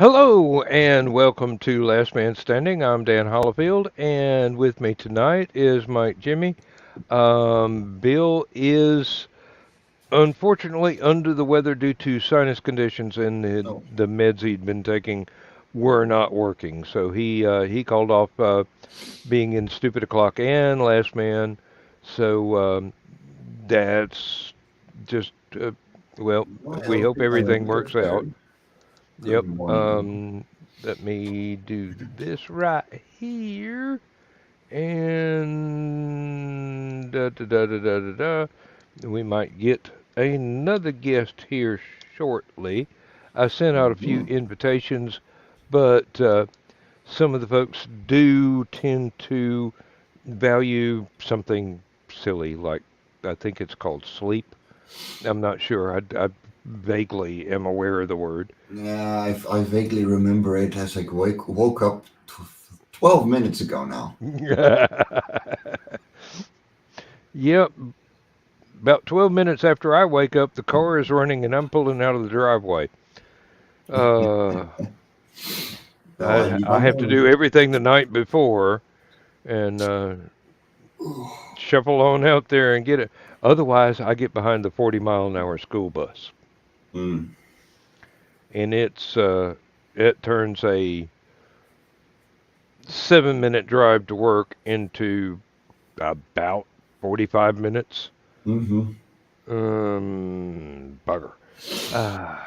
Hello and welcome to Last Man Standing. I'm Dan Hollifield, and with me tonight is Mike Jimmy. Bill is unfortunately under the weather due to sinus conditions, and Oh, the meds he'd been taking were not working. So he called off being in Stupid O'Clock and Last Man. So that's just well, we well, hope everything works out. Thursday. Good Yep. morning. Let me do this right here. And da, da, da, da, da, da, da. We might get another guest here shortly. I sent out a few Mhm. invitations, but some of the folks do tend to value something silly, like I think it's called sleep. I'm not sure. I vaguely am aware of the word. Yeah, I vaguely remember it as I woke up 12 minutes ago now. Yep, about 12 minutes after I wake up, the car is running and I'm pulling out of the driveway. Uh, Well, and I have to do everything the night before and shuffle on out there and get it. Otherwise, I get behind the 40-mile-an-hour school bus, mm, and it turns a 7-minute drive to work into about 45 minutes. hmm Bugger. Uh,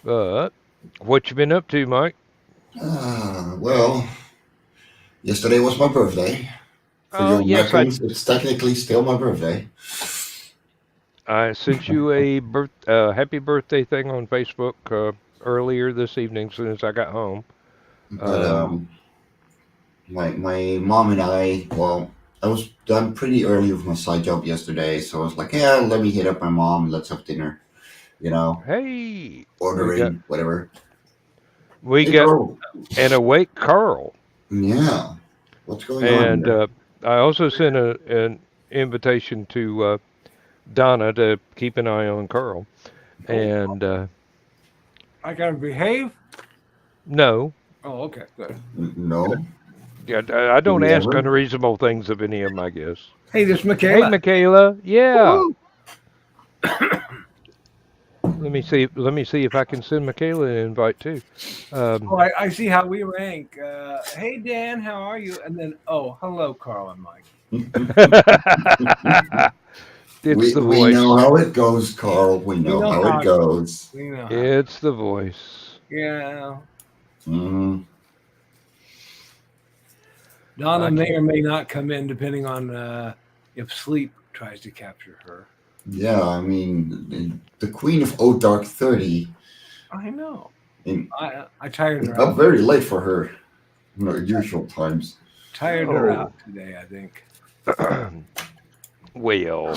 but what you been up to, Mike? well, yesterday was my birthday. For Oh, your yes, reference, it's technically still my birthday. I sent you a happy birthday thing on Facebook earlier this evening, as soon as I got home. But Um, my mom and well, I was done pretty early with my side job yesterday, so I was like, yeah, let me hit up my mom. Let's have dinner. You know, hey, ordering whatever. we Hey, got girl. an awake Carl, Yeah. What's going on and here? I also sent an invitation to Donna to keep an eye on Carl. Oh, And I gotta behave. no, Oh, okay, good. No. yeah, I Do don't we ask ever? unreasonable things of any of my guests. Hey, this is Hey, Michaela. Michaela. Yeah. Woohoo! Let me see if I can send Michaela an invite too. Oh, Um, I see how we rank. Hey, Dan, how are you? And then, oh, hello, Carl and Mike. it's the We know voice. how it goes, Carl. We We know know how how it it goes. goes. We know how. It's the voice. Yeah, hmm Donna I may can't. or may not come in depending on if sleep tries to capture her. Yeah, I mean, the Queen of O Dark 30 I know. in, I tired is her up out. very late for her, usual times. Tired her out Oh. today. I think. Well,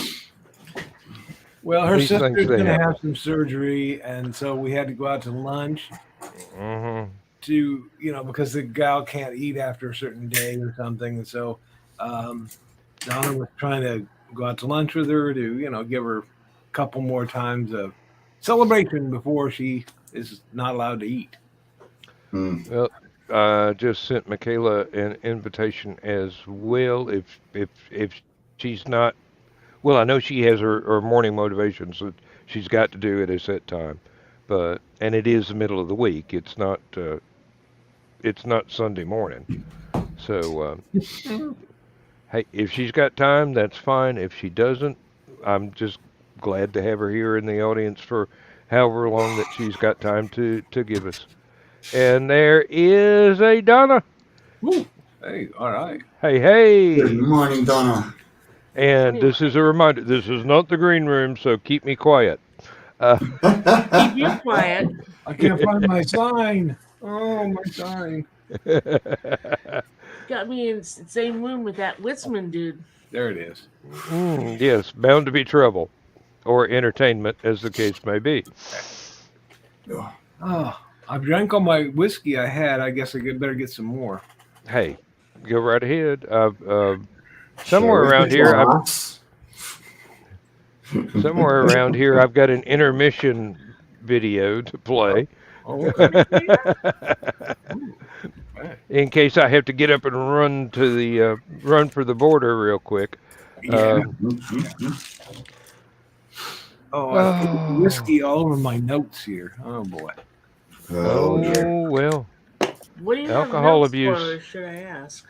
Well, her these things sister's they gonna have happen. some surgery, and so we had to go out to lunch. Hmm. To because the gal can't eat after a certain day or something, and so um, Donna was trying to go out to lunch with her to give her a couple more times of celebration before she is not allowed to eat. Hmm. Well, I just sent Michaela an invitation as well. If she's not, well, I know she has her morning motivations that she's got to do at a set time, but and it is the middle of the week. It's not Sunday morning. So hey, if she's got time, that's fine. If she doesn't, I'm just glad to have her here in the audience for however long that she's got time to give us. And there is a Donna. Ooh, hey, all right. Hey, Good hey. morning, Donna. And this is Anyway, a reminder. This is not the green room, so keep me quiet. Uh, keep you quiet. I can't find my sign. Oh, my sign. Got me in the same room with that Witzman dude. There it is. yes, bound to be trouble or entertainment, as the case may be. Oh, I've drank all my whiskey I had. I guess better get some more. Hey, go right ahead. Share Somewhere with the around here, class. somewhere around here, I've got an intermission video to play. Oh, okay. Right. In case I have to get up and run to the run for the border real quick. Yeah. Mm-hmm. Oh, I put Oh, whiskey all over my notes here. Oh boy. Oh dear. oh well, What do you have alcohol notes abuse. for, should I ask?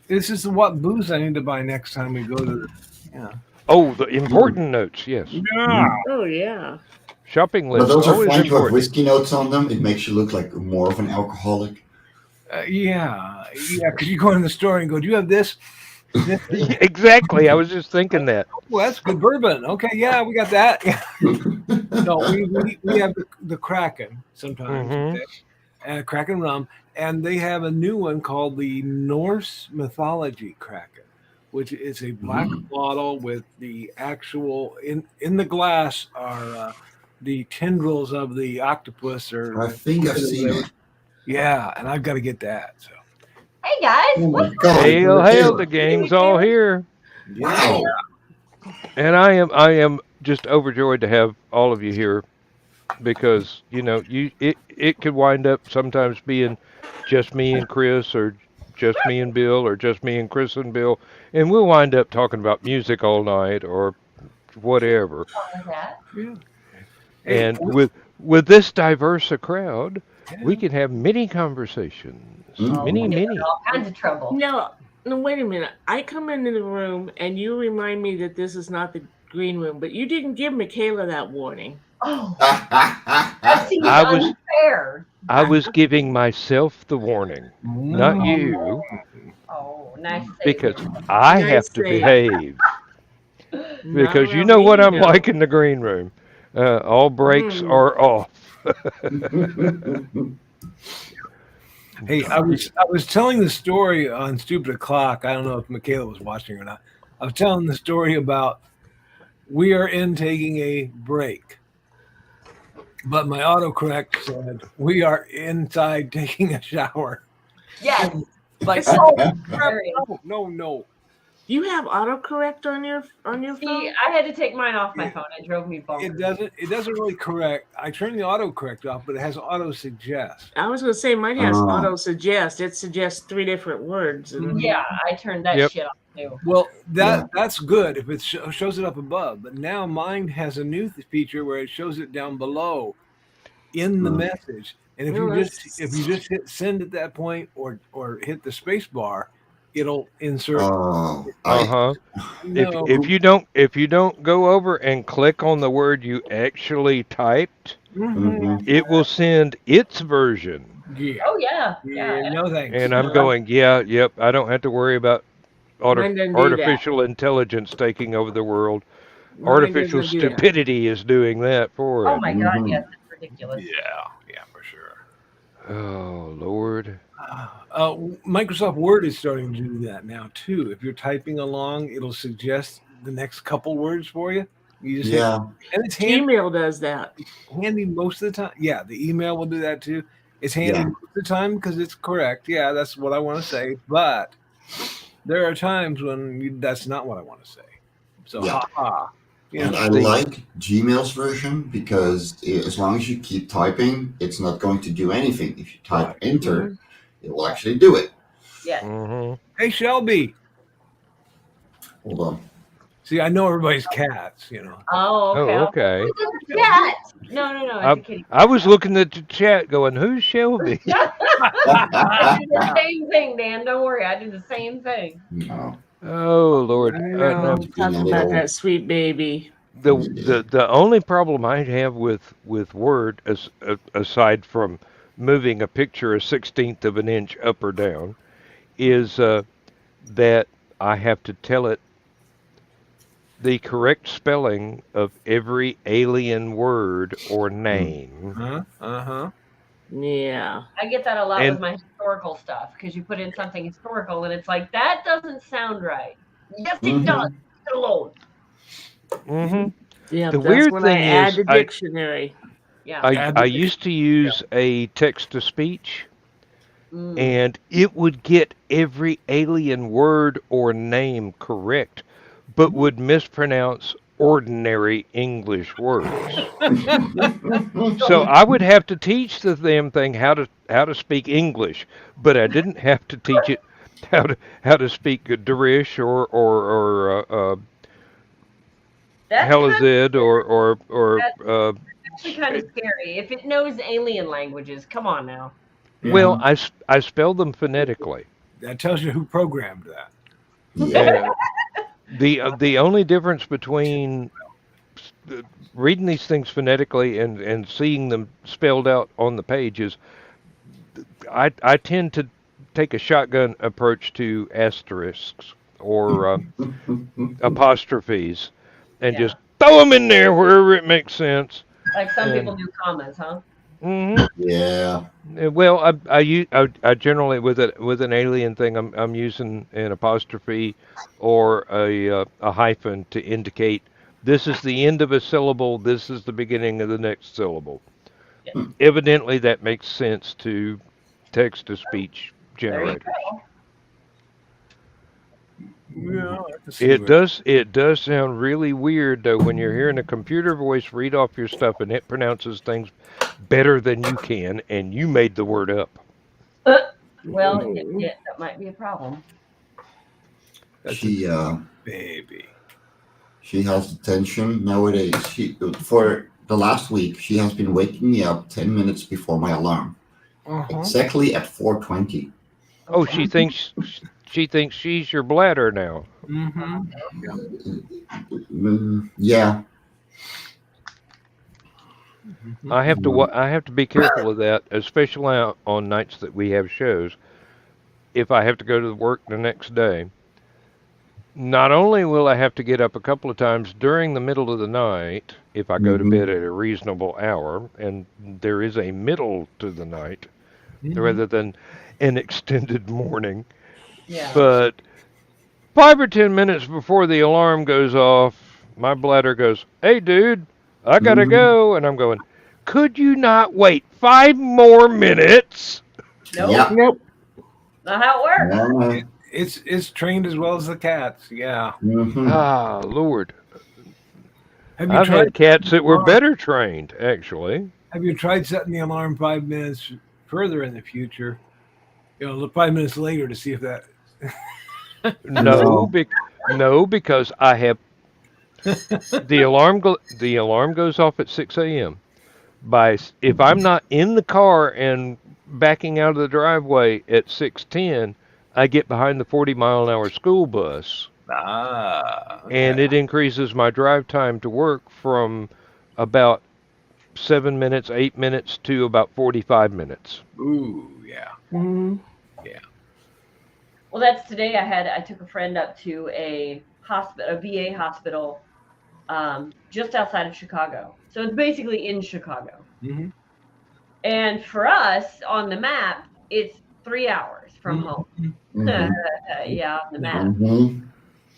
This is what booze I need to buy next time we go to the. Yeah. Oh, the important notes. Yes, Yeah. Mm. Oh, yeah. shopping But list those are always fine to have important. whiskey notes on them. It makes you look like more of an alcoholic. Yeah. Because you go in the store and go, "Do you have this?" This. Exactly. I was just thinking that. Well, that's good bourbon. Okay, yeah, we got that. Yeah. No, we have the Kraken sometimes. Hmm. Okay, and Kraken rum, and they have a new one called the Norse mythology Kraken, which is a black bottle with the actual in the glass are the tendrils of the octopus or I think I've seen whatever. it. Yeah, and I've got to get that. So Hey guys, Oh my what's god, it's Hail, hail! The Michaela. gang's all here, yeah, Wow. and I am just overjoyed to have all of you here because it could wind up sometimes being just me and Chris or just me and Bill or just me and Chris and Bill, and we'll wind up talking about music all night or whatever. wrong with that? yeah. Hey, And with this diverse a crowd, we yeah. can have many conversations. Oh, Many, we get in many. all kinds of trouble. No, wait a minute. I come into the room and you remind me that this is not the green room, but you didn't give Michaela that warning. Oh, that seems I was unfair. I was giving myself the warning, not you, Oh, nice save. because I Nice have to save. behave. Not Because you around know me, what I'm no. like in the green room. All brakes Mm. are off. Hey, I was telling the story on Stupid O'Clock. I don't know if Michaela was watching or not. I was telling the story about we are in taking a break, but my autocorrect said we are inside taking a shower. Yes. Like, Listen, oh crap, Very- no. You have autocorrect on your phone? See, I had to take mine off my Yeah. phone. It drove me It bonkers. doesn't really correct. I turned the autocorrect off, but it has auto suggest. I was going to say mine has Oh. auto suggest. It suggests 3 different words. And Yeah, I turned that Yep. shit off too. Well, that's good if it shows it up above. But now mine has a new feature where it shows it down below in the message. And if No, you just hit send at that point or hit the space bar, it'll insert. Oh, Uh-huh. No. If you don't go over and click on the word you actually typed, Mhm. it will send its version. Yeah. Oh yeah, Yeah. yeah. No thanks. And I'm going, yep, I don't have to worry about Mine doesn't do artificial intelligence taking over the world. Mine Artificial doesn't do that. stupidity is doing that for Oh it. my god, Mhm. yes, it's ridiculous. Yeah, for sure. Oh, Lord. Microsoft Word is starting to do that now too. If you're typing along, it'll suggest the next couple words for you. You just hit, yeah. and it's handy Gmail does that. most of the time. Yeah, the email will do that too. It's handy Yeah. most of the time because it's correct. Yeah, that's what I want to say. But there are times when that's not what I want to say. So, Yeah. ha. Yeah. And I like Gmail's version because as long as you keep typing, it's not going to do anything. If you type Right. enter, it will actually do it. Yes. Hmm. Hey, Shelby. Hold on. See, I know everybody's cats. You know. Oh, okay. Oh, okay. It's a cat. No, it's a kitty. I was looking at the chat going, who's Shelby? I did the same thing, Dan. Don't worry, I did the same thing. No. Oh, Lord. I No, No, talk about that sweet baby. the only problem I have with Word, aside from moving a picture a 1/16 of an inch up or down, is that I have to tell it the correct spelling of every alien word or name. Uh-huh. Yeah. I get that a lot And- with my historical stuff because you put in something historical and it's like that doesn't sound right. Yes, it Mhm. does. Leave it alone. Hmm. Yeah, The that's weird when thing I add is the dictionary. Yeah. I used to use a text to speech, Mm. and it would get every alien word or name correct, but would mispronounce ordinary English words. So I would have to teach the damn thing how to speak English, but I didn't have to teach it how to speak Darish or That's kind Halazid or that's actually kind of scary. If it knows alien languages, come on now. well, I spell them phonetically. That tells you who programmed that. Yeah. The only difference between reading these things phonetically and seeing them spelled out on the page is I tend to take a shotgun approach to asterisks or apostrophes and Yeah. just throw them in there wherever it makes sense. Like some And- people do commas, huh? Yeah. Well, I generally with an alien thing, I'm using an apostrophe or a hyphen to indicate this is the end of a syllable, this is the beginning of the next syllable. Yeah. Evidently, that makes sense to text-to-speech There you generators. go. Yeah, I can see It what- does sound really weird though when you're hearing a computer voice read off your stuff and it pronounces things better than you can, and you made the word up. Well, that might be a problem. That's She baby. she has attention nowadays. For the last week she has been waking me up 10 minutes before my alarm, exactly at 4:20. Oh, she thinks she's your bladder now. Yeah. I have to be careful of that, especially on nights that we have shows. If I have to go to work the next day, not only will I have to get up a couple of times during the middle of the night if I go to bed at a reasonable hour, and there is a middle to the night rather than an extended morning. Yeah. But 5 or 10 minutes before the alarm goes off, my bladder goes, "Hey, dude, I gotta go," and I'm going, "Could you not wait 5 more minutes?" Nope. Yeah. Nope. Not how it works. It's trained as well as the cats. Yeah. Ah, Lord. Have you I've tried? had cats that were better trained, actually. Have you tried setting the alarm 5 minutes further in the future? 5 minutes later to see if that. No, no, because I have the alarm goes off at 6 a.m. If I'm not in the car and backing out of the driveway at 6:10, I get behind the 40-mile-an-hour school bus, and it increases my drive time to work from about 7 minutes, 8 minutes to about 45 minutes. Ooh, yeah. Well, that's today. I took a friend up to a VA hospital, just outside of Chicago. So it's basically in Chicago. And for us on the map, it's 3 hours from home. Yeah, on the map.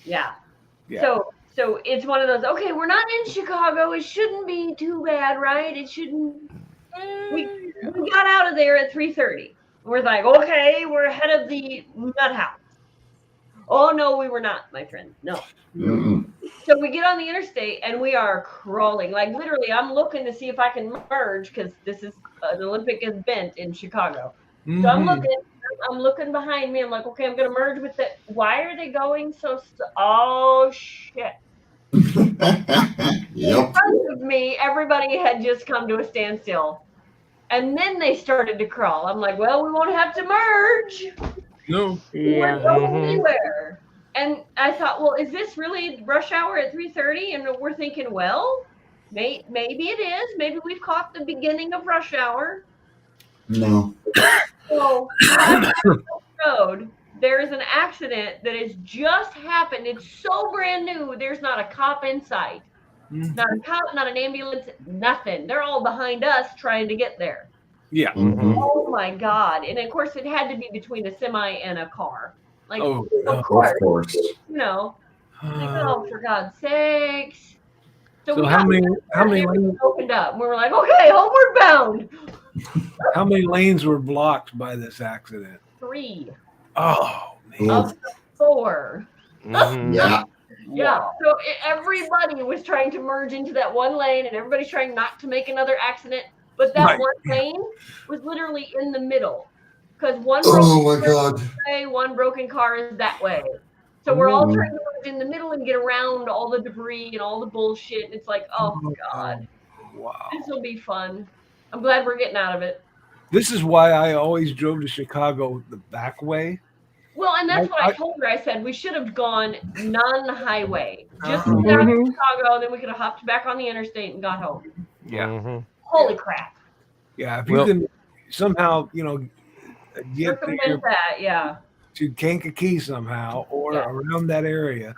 Yeah. So it's one of those. Okay, we're not in Chicago. It shouldn't be too bad, right? It shouldn't. We got out of there at 3:30. We're like, okay, we're ahead of the nut house. Oh no, we were not, my friend. No. So we get on the interstate and we are crawling. Like literally, I'm looking to see if I can merge because this is an Olympic event in Chicago. So I'm looking behind me. I'm like, okay, I'm gonna merge with it. Why are they going so? Oh shit! In front of me, everybody had just come to a standstill. And then they started to crawl. I'm like, well, we won't have to merge. No. We're going anywhere. And I thought, well, is this really rush hour at 3:30? And we're thinking, well, maybe it is. Maybe we've caught the beginning of rush hour. No. So on the road, there is an accident that has just happened. It's so brand new. There's not a cop in sight. Not a cop, not an ambulance, nothing. They're all behind us trying to get there. Yeah. Oh my God. And of course, it had to be between a semi and a car. Like, Oh, of course. You know, like, oh, for God's sakes. So how many lanes opened up? And we were like, okay, homeward bound. How many lanes were blocked by this accident? 3 Oh man. of the 4. Yeah. Yeah. Wow. So everybody was trying to merge into that one lane, and everybody's trying not to make another accident. But that Right. one lane was literally in the middle, because one broken Oh my car is god. this way, one broken car is that way. So we're all trying to merge in the middle and get around all the debris and all the bullshit. And it's like, oh god, Wow. this will be fun. I'm glad we're getting out of it. This is why I always drove to Chicago the back way. Well, and that's what I told her. I said we should have gone non-highway, just to get out of Chicago, and then we could have hopped back on the interstate and got home. Yeah. Mm-hmm. Holy crap. Yeah. If you can somehow, get there Circumvent that, yeah. to Kankakee somehow or around that area,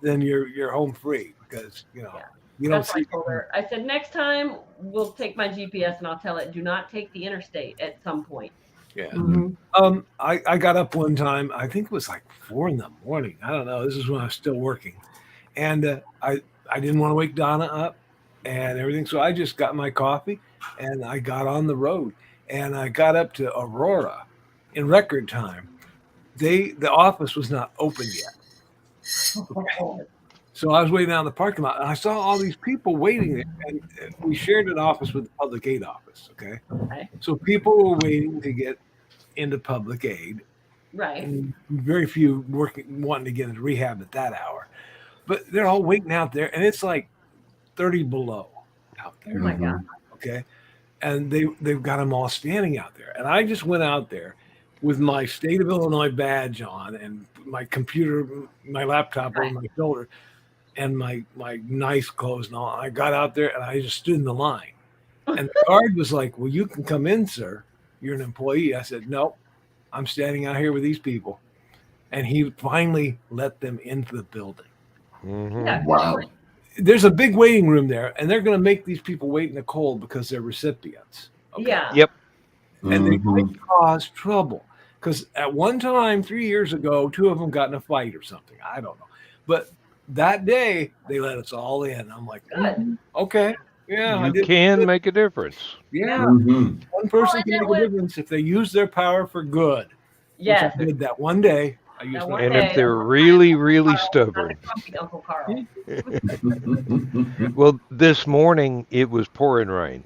then you're home free because you don't That's what see. I told her. I said next time we'll take my GPS and I'll tell it do not take the interstate at some point. Yeah. Mm-hmm. I got up one time. I think it was like 4 a.m. I don't know. This is when I was still working, and I didn't want to wake Donna up and everything, so I just got my coffee and I got on the road and I got up to Aurora in record time. The office was not open yet. Okay. So I was waiting out in the parking lot, and I saw all these people waiting there. And we shared an office with the public aid office. Okay. So people were waiting to get into public aid. Right. And very few wanting to get into rehab at that hour. But they're all waiting out there, and it's like 30 below out there. Oh my God. Okay. And they've got them all standing out there. And I just went out there with my state of Illinois badge on and my computer, my laptop over my shoulder, and my nice clothes and all. I got out there and I just stood in the line. And the guard was like, well, you can come in, sir. You're an employee. I said, no, I'm standing out here with these people. And he finally let them into the building. Mm-hmm. Yeah. Wow. There's a big waiting room there, and they're going to make these people wait in the cold because they're recipients. Okay? Yeah. Yep. And they might cause trouble. Because at one time, 3 years ago, 2 of them got in a fight or something. I don't know. But that day, they let us all in. I'm like, okay. Yeah. You can make a difference. Yeah. Mm-hmm. One person can make a difference if they use their power for good. Yes. Which I did that one day. I used one And day, if they're really, really stubborn. Uncle Carl. Well, this morning it was pouring rain.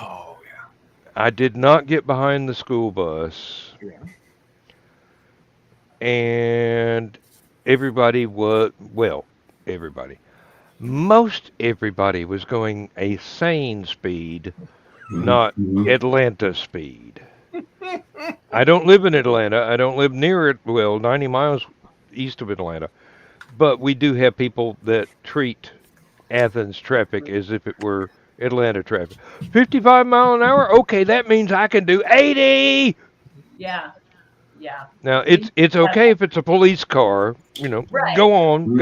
Oh, yeah. I did not get behind the school bus. Yeah. And everybody was, most everybody was going a sane speed, not Atlanta speed. I don't live in Atlanta. I don't live near it, 90 miles east of Atlanta. But we do have people that treat Athens traffic as if it were Atlanta traffic. 55 mile an hour? Okay, that means I can do 80. Yeah. Yeah. Now, it's okay if it's a police car, go on.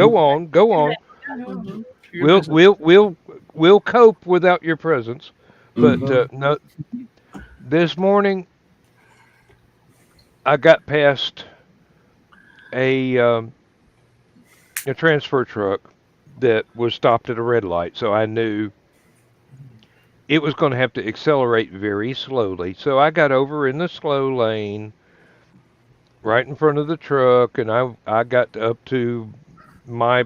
We'll cope without your presence. But no, this morning I got past a transfer truck that was stopped at a red light, so I knew it was going to have to accelerate very slowly. So I got over in the slow lane right in front of the truck, and I got up to my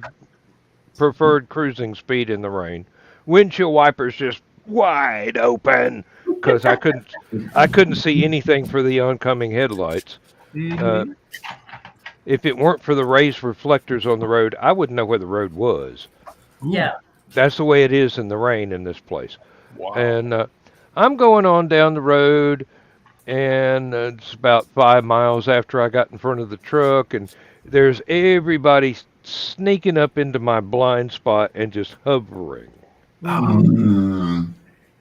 preferred cruising speed in the rain. Windshield wipers just wide open because I couldn't see anything for the oncoming headlights. If it weren't for the raised reflectors on the road, I wouldn't know where the road was. Yeah. That's the way it is in the rain in this place. Wow. And I'm going on down the road, and it's about 5 miles after I got in front of the truck, and there's everybody sneaking up into my blind spot and just hovering.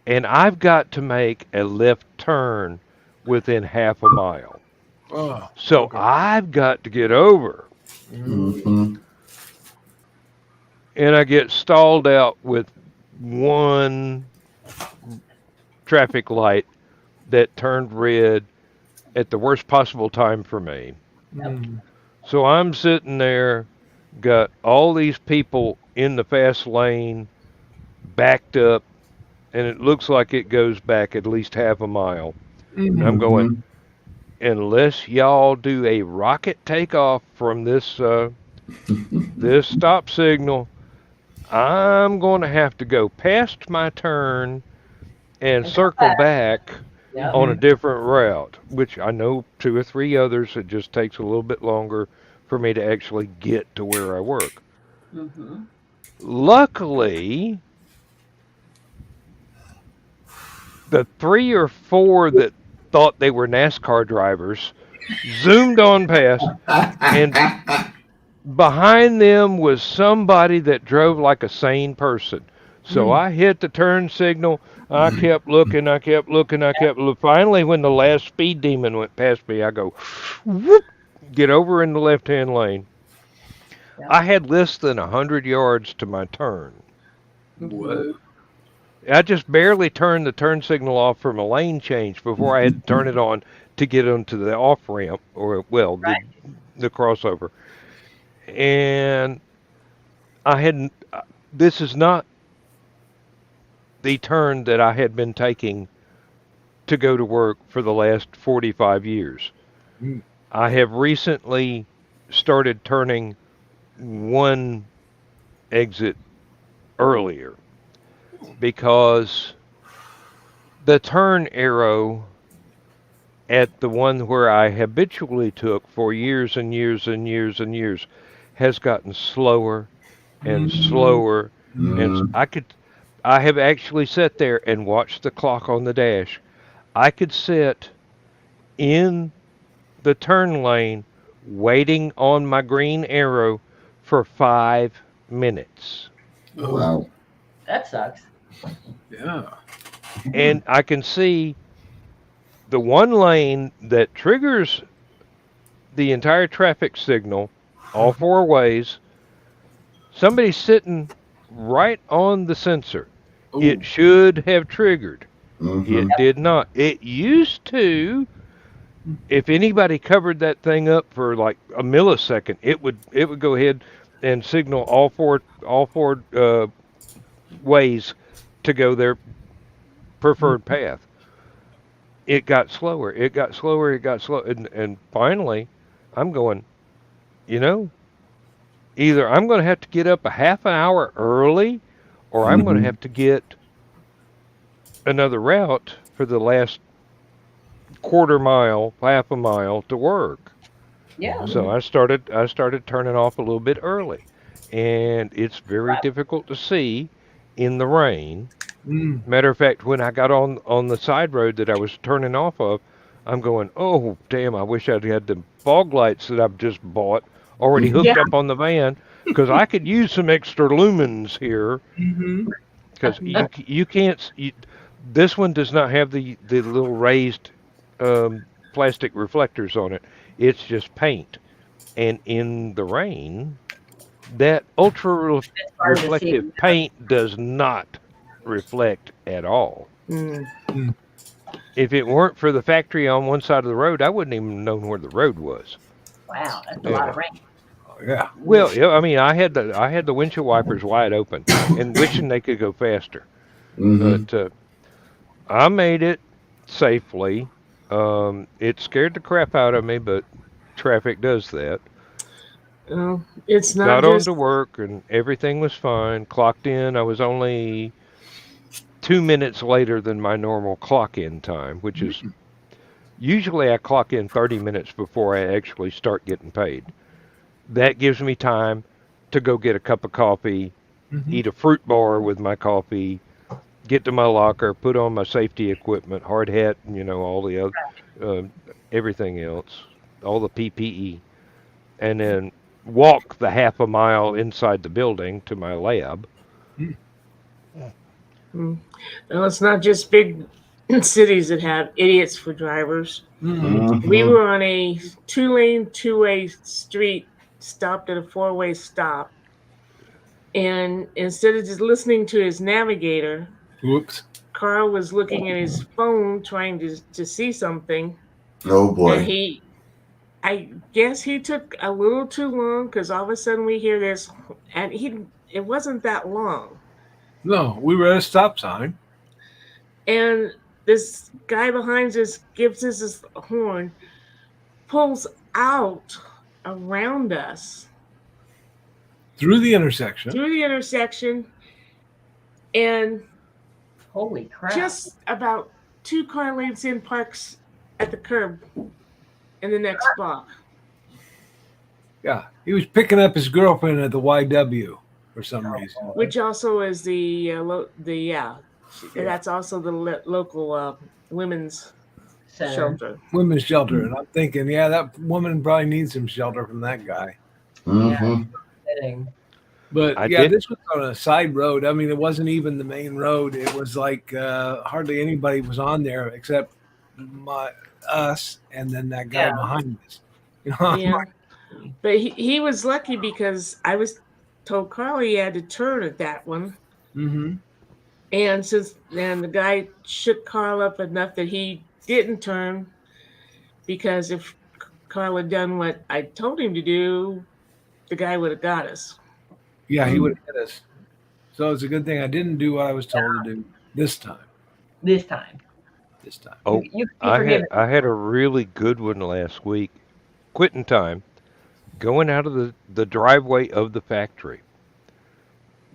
And I've got to make a left turn within half a mile. So I've got to get over. And I get stalled out with one traffic light that turned red at the worst possible time for me. So I'm sitting there, got all these people in the fast lane backed up, and it looks like it goes back at least half a mile. And I'm going, unless y'all do a rocket takeoff from this This stop signal, I'm going to have to go past my turn and And come circle back. back Yep. on a different route, which I know 2 or 3 others, it just takes a little bit longer for me to actually get to where I work. Mm-hmm. Luckily, the 3 or 4 that thought they were NASCAR drivers zoomed on past, and behind them was somebody that drove like a sane person. So I hit the turn signal. I kept looking, I kept looking, I kept looking. Finally, when the last speed demon went past me, I go, whoop, get over in the left hand lane. Yep. I had less than 100 yards to my turn. Whoa. I just barely turned the turn signal off from a lane change before I had to turn it on to get onto the off ramp, or, well, the crossover. And I hadn't, this is not the turn that I had been taking to go to work for the last 45 years. Mm. I have recently started turning one exit earlier because the turn arrow at the one where I habitually took for years and years and years and years has gotten slower and slower. And I have actually sat there and watched the clock on the dash. I could sit in the turn lane waiting on my green arrow for 5 minutes. Wow. That sucks. Yeah. And I can see the one lane that triggers the entire traffic signal, all 4 ways. Somebody's sitting right on the sensor. Ooh. It should have triggered. Mm-hmm. It did not. It used to. If anybody covered that thing up for like a millisecond, it would go ahead and signal all four ways to go their preferred path. It got slower. It got slower. It got slow, and finally, I'm going. You know, either I'm going to have to get up a half an hour early, or I'm going to have to get another route for the last quarter mile, half a mile to work. Yeah. So I started turning off a little bit early, and it's very Right. difficult to see in the rain. Mm. Matter of fact, when I got on the side road that I was turning off of, I'm going, oh damn! I wish I'd had the fog lights that I've just bought already hooked Yeah. up on the van, because I could use some extra lumens here. Mm-hmm. Because you can't. This one does not have the little raised plastic reflectors on it. It's just paint, and in the rain, that ultra It's hard to see. reflective paint does not reflect at all. Mm. If it weren't for the factory on one side of the road, I wouldn't even known where the road was. Wow, that's a Yeah. lot of rain. Oh, yeah. Well, yeah, I mean, I had the windshield wipers wide open and wishing they could go faster. Mm-hmm. But I made it safely. It scared the crap out of me, but traffic does that. It's not Got just on to work and everything was fine. Clocked in. I was only 2 minutes later than my normal clock in time, which is usually I clock in 30 minutes before I actually start getting paid. That gives me time to go get a cup of coffee, eat a fruit bar with my coffee, get to my locker, put on my safety equipment, hard hat, and all the other, everything else, all the PPE, and then walk the half a mile inside the building to my lab. it's not just big cities that have idiots for drivers. Mm-hmm. We were on a 2-lane, 2-way street, stopped at a 4-way stop, and instead of just listening to his navigator, Whoops. Carl was looking at his phone trying to see something, Oh and boy. I guess he took a little too long, because all of a sudden we hear this, and it wasn't that long, No, we were at a stop sign. and this guy behind us gives us his horn, pulls out around us, through the intersection. And Holy crap. just about 2 car lengths in, parks at the curb in the next block. Yeah, he was picking up his girlfriend at the YW for some reason. Which also is that's also the local women's shelter. Women's shelter. And I'm thinking, yeah, that woman probably needs some shelter from that guy. Mm-hmm. But this was on a side road. I mean, it wasn't even the main road. It was like hardly anybody was on there except us and then that guy behind us. Yeah. But he was lucky because I was told Carly he had to turn at that one. Mm-hmm. And the guy shook Carl up enough that he didn't turn, because if Carl had done what I told him to do, the guy would have got us. Yeah, he would have hit us. So it's a good thing I didn't do what I was told to do this time. Oh, I had a really good one last week. Quitting time, going out of the driveway of the factory.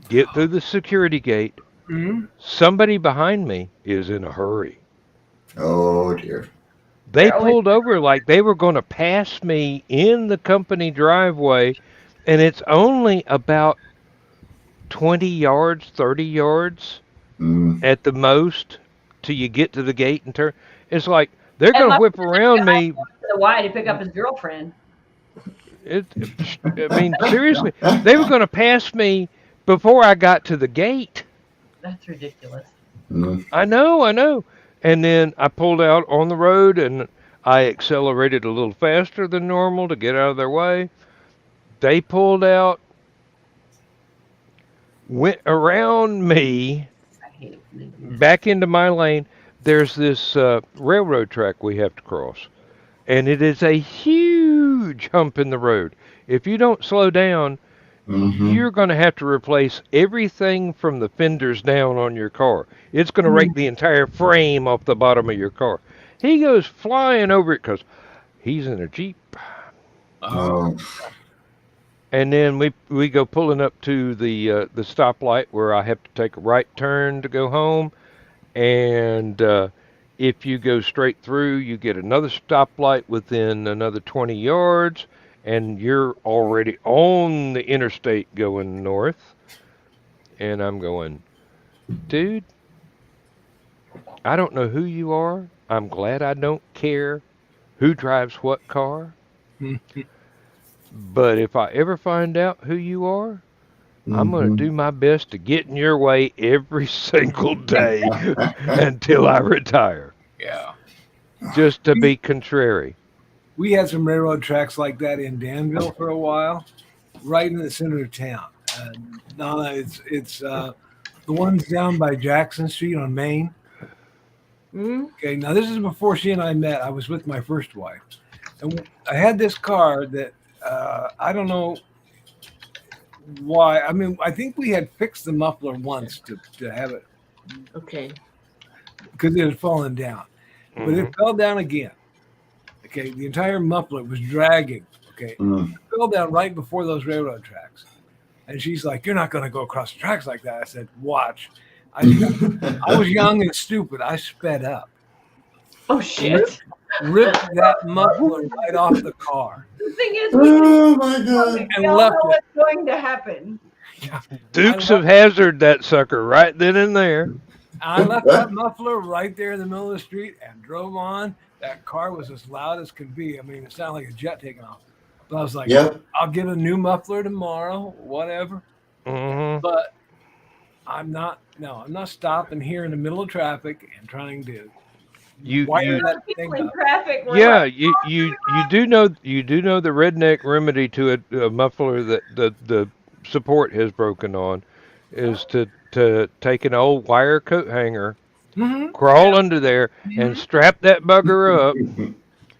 Get through the security gate. Mm-hmm. Somebody behind me is in a hurry. Oh, dear. They pulled over like they were going to pass me in the company driveway, and it's only about 20 yards, 30 yards at the most till you get to the gate and turn. It's like they're going to whip around me. Why to pick up his girlfriend? I mean, seriously, they were going to pass me before I got to the gate. That's ridiculous. I know. And then I pulled out on the road and I accelerated a little faster than normal to get out of their way. They pulled out, went around me, back into my lane. There's this railroad track we have to cross, and it is a huge hump in the road. If you don't slow down, you're going to have to replace everything from the fenders down on your car. It's going to rake the entire frame off the bottom of your car. He goes flying over it because he's in a Jeep. Oh. And then we go pulling up to the stoplight where I have to take a right turn to go home. And if you go straight through, you get another stoplight within another 20 yards. And you're already on the interstate going north. And I'm going, dude, I don't know who you are. I'm glad I don't care who drives what car. But if I ever find out who you are, I'm going to do my best to get in your way every single day until I retire. Yeah. Just to be contrary. We had some railroad tracks like that in Danville for a while, right in the center of town. Donna, it's the ones down by Jackson Street on Main. Okay, now this is before she and I met. I was with my first wife. And I had this car that I don't know why. I mean, I think we had fixed the muffler once to have it. Okay. Because it had fallen down. But it fell down again. Okay, the entire muffler was dragging. Okay, it fell down right before those railroad tracks. And she's like, "You're not going to go across the tracks like that." I said, "Watch." I was young and stupid. I sped up. Oh, shit. Ripped that muffler right off the car. The thing is, oh my God. We don't know what's going to happen. Yeah. Dukes of Hazzard that sucker right then and there. I left that muffler right there in the middle of the street and drove on. That car was as loud as could be. I mean, it sounded like a jet taking off. But I was like, I'll get a new muffler tomorrow, whatever. But I'm not stopping here in the middle of traffic and trying to wire that thing up. Yeah, you do know the redneck remedy to a muffler that the support has broken on is to take an old wire coat hanger, crawl under there, and strap that bugger up.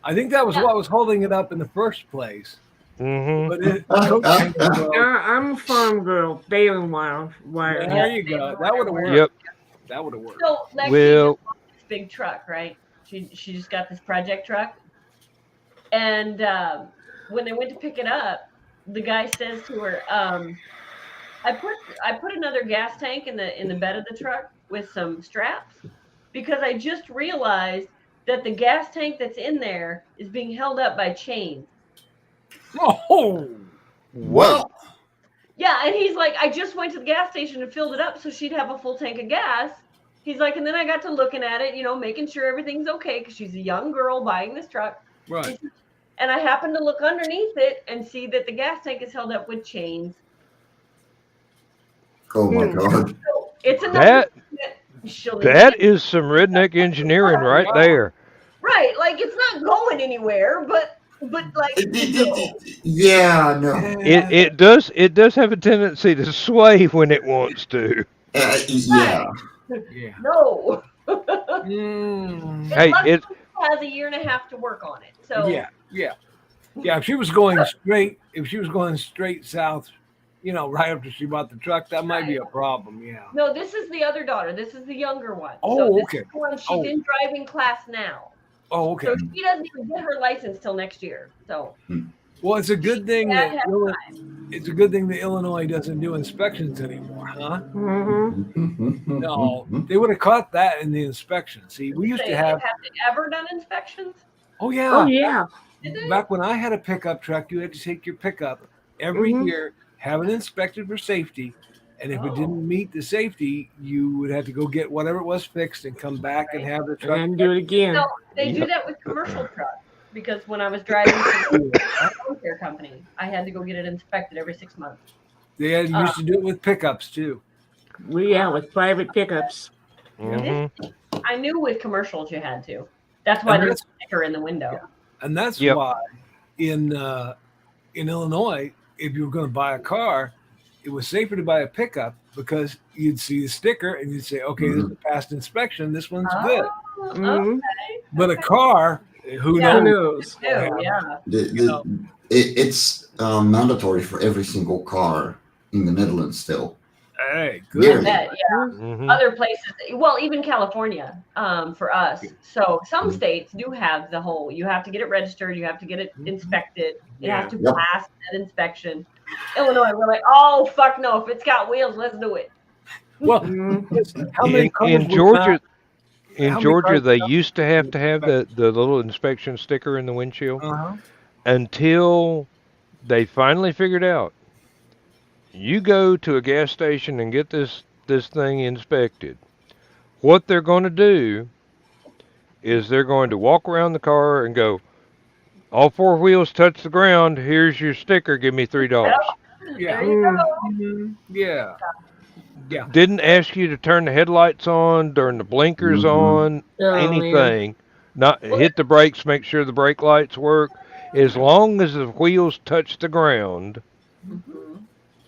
I think that was what was holding it up in the first place. But I'm a farm girl, baling wire. There you go. That would have worked. Yep. That would have worked. So Lexi just bought this big truck, right? She just got this project truck, and when they went to pick it up, the guy says to her, I put another gas tank in the bed of the truck with some straps because I just realized that the gas tank that's in there is being held up by chains. Oh, What? Yeah, and he's like, I just went to the gas station and filled it up so she'd have a full tank of gas. He's like, and then I got to looking at it, making sure everything's okay because she's a young girl buying this truck. right. And I happened to look underneath it and see that the gas tank is held up with chains. Oh my God. So it's another That is some redneck engineering right there. Right, like it's not going anywhere, but like Yeah, no. It does have a tendency to sway when it wants to. Yeah. Yeah. no. Hey, it has a year and a half to work on it. So Yeah. If she was going straight south, right after she bought the truck, that might be a problem. Yeah. No, this is the other daughter. This is the younger one. Oh, so this okay. Is the one she's in driving class now. Oh, okay. So she doesn't even get her license till next year. So Well, it's a good thing it's a good thing that Illinois doesn't do inspections anymore, huh? Mm-hmm. No, they would have caught that in the inspection. See, we used to have. Have they ever done inspections? Oh yeah. Oh yeah. Back when I had a pickup truck, you had to take your pickup every year, have it inspected for safety, and if it didn't meet the safety, you would have to go get whatever it was fixed and come back and have the truck And do it again. No, they do that with commercial trucks because when I was driving for the home care company, I had to go get it inspected every 6 months. They used to do it with pickups too. With private pickups. Mm-hmm. I knew with commercials you had to. That's why there's a sticker in the window. Yeah. And that's why in Illinois, if you were going to buy a car, it was safer to buy a pickup because you'd see the sticker and you'd say, okay, this is a past inspection. This one's good. Okay. But a car, who knows? Yeah. It's mandatory for every single car in the Netherlands still. Hey, Yeah. good. Yeah. Mm-hmm. Other places, well, even California, for us. So some states do have the whole, you have to get it registered, you have to get it inspected, it has to pass that inspection. Illinois, we're like, oh, fuck no, if it's got wheels, let's do it. Well, how many cars In would Georgia, How many cars they would used to have the little inspection sticker in the windshield Uh-huh. until they finally figured out you go to a gas station and get this thing inspected. What they're going to do is they're going to walk around the car and go, all four wheels touch the ground. Here's your sticker. Give me $3. Yeah. There you go. Mhm. Yeah. Yeah. Didn't ask you to turn the headlights on, turn the blinkers on, anything. Not hit the brakes, make sure the brake lights work. As long as the wheels touch the ground,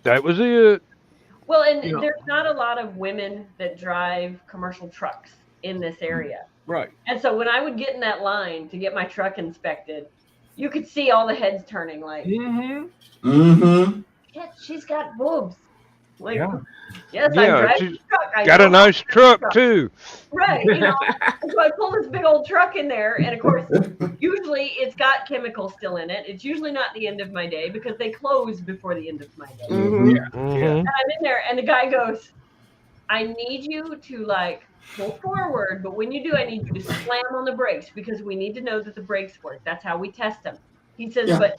that was it. Well, and there's not a lot of women that drive commercial trucks in this area. Right. And so when I would get in that line to get my truck inspected, you could see all the heads turning like, shit, she's got boobs. Like, yes, I drive she's a truck. I got a know nice truck too. Right. And so I pull this big old truck in there, and of course, usually it's got chemicals still in it. It's usually not the end of my day because they close before the end of my day. Yeah. And I'm in there, and the guy goes, I need you to like pull forward, but when you do, I need you to slam on the brakes because we need to know that the brakes work. That's how we test them. He says, but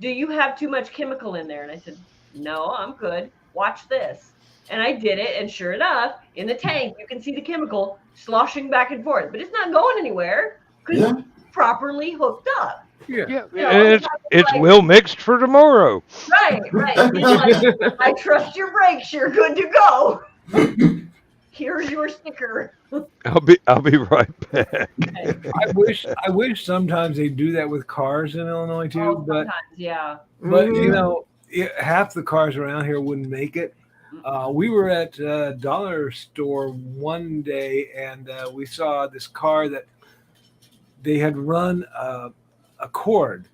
do you have too much chemical in there? And I said, no, I'm good. Watch this. And I did it, and sure enough, in the tank, you can see the chemical sloshing back and forth, but it's not going anywhere because it's properly hooked up. Yeah. It's well mixed for tomorrow. Right. He's like, I trust your brakes. You're good to go. Here's your sticker. I'll be right back. I wish sometimes they do that with cars in Illinois too, but half the cars around here wouldn't make it. We were at a dollar store one day, and we saw this car that they had run a cord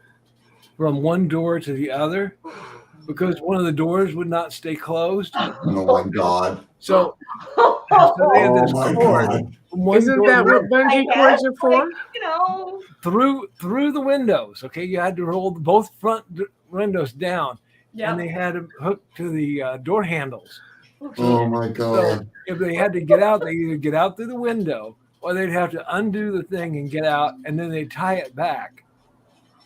from one door to the other because one of the doors would not stay closed. Oh my God! So they had this cord. Isn't that what bungee cords are for? Like, through the windows. Okay, you had to roll both front windows down, and they had them hooked to the door handles. Oh my So god. if they had to get out, they either get out through the window or they'd have to undo the thing and get out, and then they tie it back.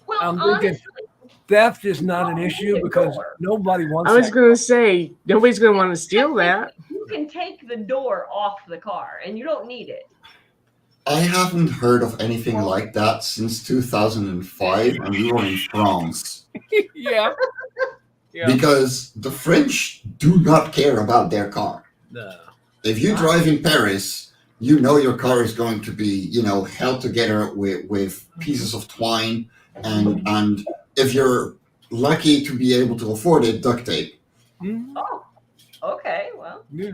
Well, I'm thinking honestly, theft is not an Oh, issue the because door. nobody wants I was that. going to say, nobody's going to want to steal that. you can take the door off the car, and you don't need it. I haven't heard of anything like that since 2005, and we were in France. Yeah. Yeah. Because the French do not care about their car. No. If you drive in Paris, you know your car is going to be, held together with pieces of twine, and if you're lucky to be able to afford it, duct tape. Mhm. Oh, okay. Well, Yeah.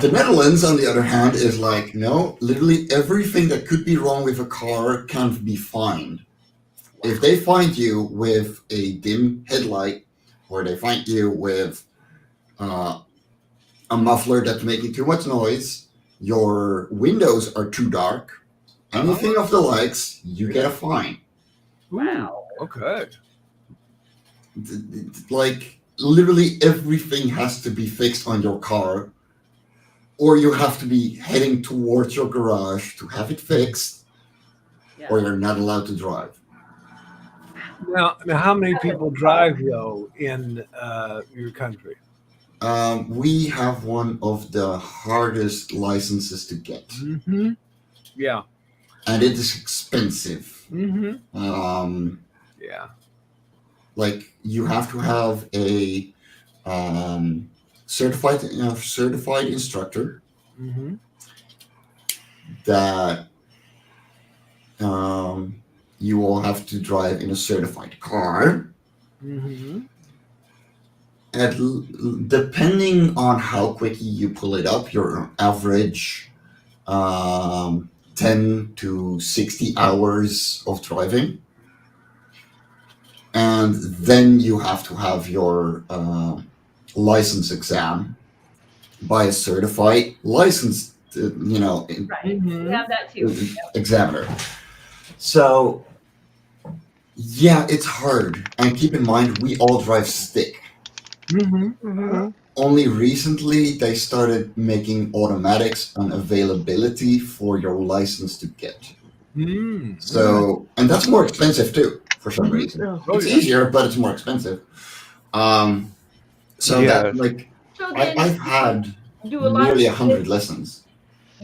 The Netherlands, on the other hand, is like, no, literally everything that could be wrong with a car can be fined. If they find you with a dim headlight, or they find you with a muffler that's making too much noise, your windows are too dark, anything of the likes, you get a fine. wow. Okay. Like, literally everything has to be fixed on your car, or you have to be heading towards your garage to have it fixed, Yeah. or you're not allowed to drive. Now, how many people drive though in your country? We have one of the hardest licenses to get, Mm-hmm. Yeah. and it is expensive. Mm-hmm. Yeah. Like, you have to have a certified instructor Mm-hmm. that you will have to drive in a certified car. Mm-hmm. Depending on how quickly you pull it up, your average 10 to 60 hours of driving. And then you have to have your license exam by a certified licensed, Right. Mm-hmm. We have that too. examiner. So, yeah, it's hard. And keep in mind, we all drive stick. Mm-hmm. Mm-hmm. Only recently they started making automatics an availability for your license to get. Mm-hmm. So, and that's more expensive too, for some reason. Oh, It's easier, but it's more expensive. So Yeah. that, like, So then, I've had do a lot nearly of 100 lessons.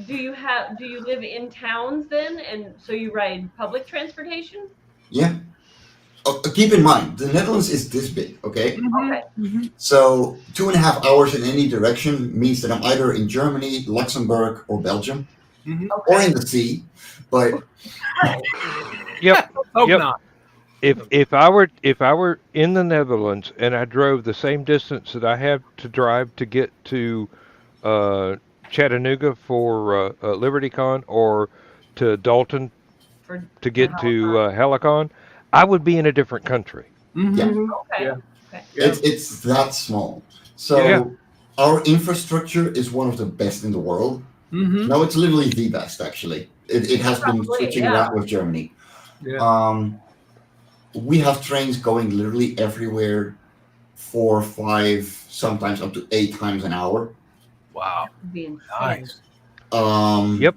do you live in towns then, and so you ride public transportation? Yeah. Keep in mind, the Netherlands is this big, okay? Okay. Mm-hmm. So 2.5 hours in any direction means that I'm either in Germany, Luxembourg, or Belgium, or in the sea. But Yep. Hope Yep. not. If I were in the Netherlands and I drove the same distance that I have to drive to get to Chattanooga for LibertyCon, or to Dalton For to get to Hallowcon. Hallowcon, I would be in a different country. Mm-hmm. Yeah. Okay. Yeah. Okay. Yeah. it's that small. So Yeah. our infrastructure is one of the best in the world. Mm-hmm. No, it's literally the best, actually. It has been Probably, switching yeah. around with Germany. Yeah. We have trains going literally everywhere, 4, 5, sometimes up to 8 times an hour. Wow. That'd be insane. Nice. Yep.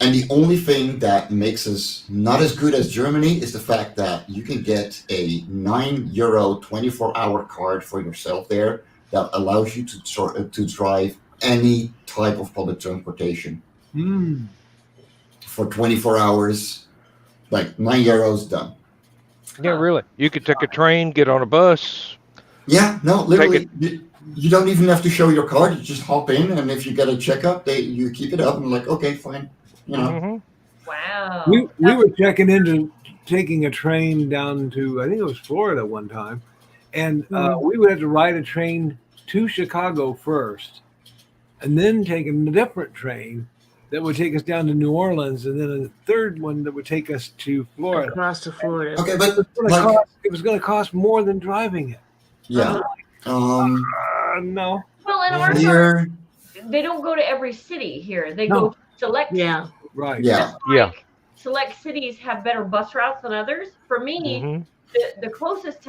And the only thing that makes us not as good as Germany is the fact that you can get a €9 24-hour card for yourself there that allows you to drive any type of public transportation Mm. for 24 hours. Like €9 done. Yeah, really. You could take a train, get on a bus. Yeah, no, literally, you don't even have to show your card. You just hop in, and if you get a checkup, you keep it up, and like, okay, fine, Mhm. Wow. We were checking into taking a train down to, I think it was Florida one time, and we would have to ride a train to Chicago first, and then take a different train that would take us down to New Orleans, and then a third one that would take us to Florida. across to Florida. Okay, but It was going to cost more than driving it. yeah, No. Well, in our here, they don't go to every city here. They No. go to select. Right. yeah, Yeah. Select cities have better bus routes than others. For me, Mhm. the closest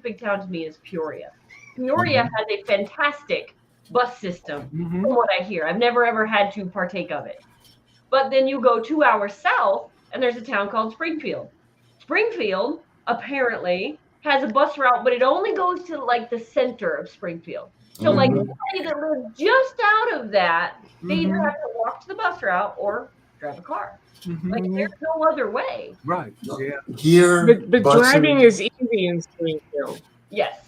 big town to me is Peoria. Peoria has a fantastic bus system, from what I hear. I've never ever had to partake of it. But then you go 2 hours south, and there's a town called Springfield. Springfield apparently has a bus route, but it only goes to like the center of Springfield. So like anybody that lives just out of that, they either have to walk to the bus route or drive a car. Like there's no other way. Right. Yeah. Here, But driving is easy in Springfield. Yes.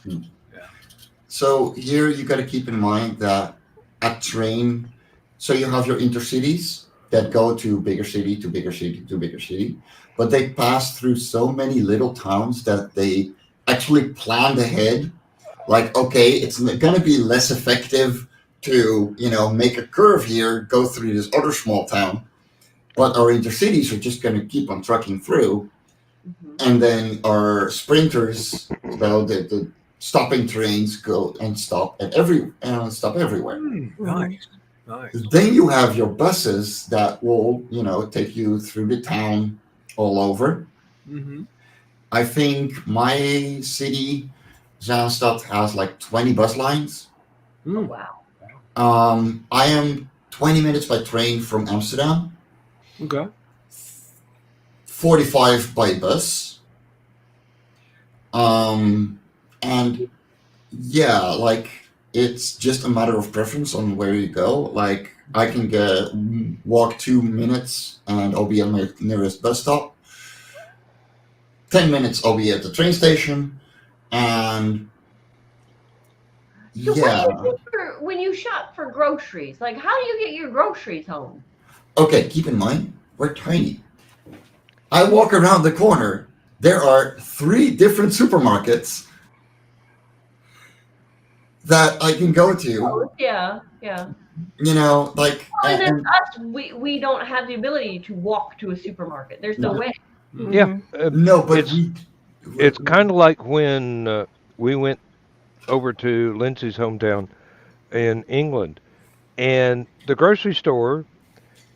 So here you got to keep in mind that a train, so you have your intercities that go to bigger city, to bigger city, to bigger city, but they pass through so many little towns that they actually planned ahead. Like, okay, it's going to be less effective to, make a curve here, go through this other small town, but our intercities are just going to keep on trucking through. And then our sprinters, the stopping trains go and stop everywhere. Nice. Then you have your buses that will, take you through the town all over. I think my city, Zaanstad, has like 20 bus lines. Oh, wow. I am 20 minutes by train from Amsterdam. Okay. 45 by bus. And yeah, like it's just a matter of preference on where you go. Like I can walk 2 minutes and I'll be at my nearest bus stop. 10 minutes I'll be at the train station. And So yeah. what do you do when you shop for groceries? Like how do you get your groceries home? Okay, keep in mind, we're tiny. I walk around the corner. There are 3 different supermarkets that I can go to. Oh, yeah. Like. Well, and us, we don't have the ability to walk to a supermarket. There's no way. Yeah. No, but it's kind of like when we went over to Lindsay's hometown in England, and the grocery store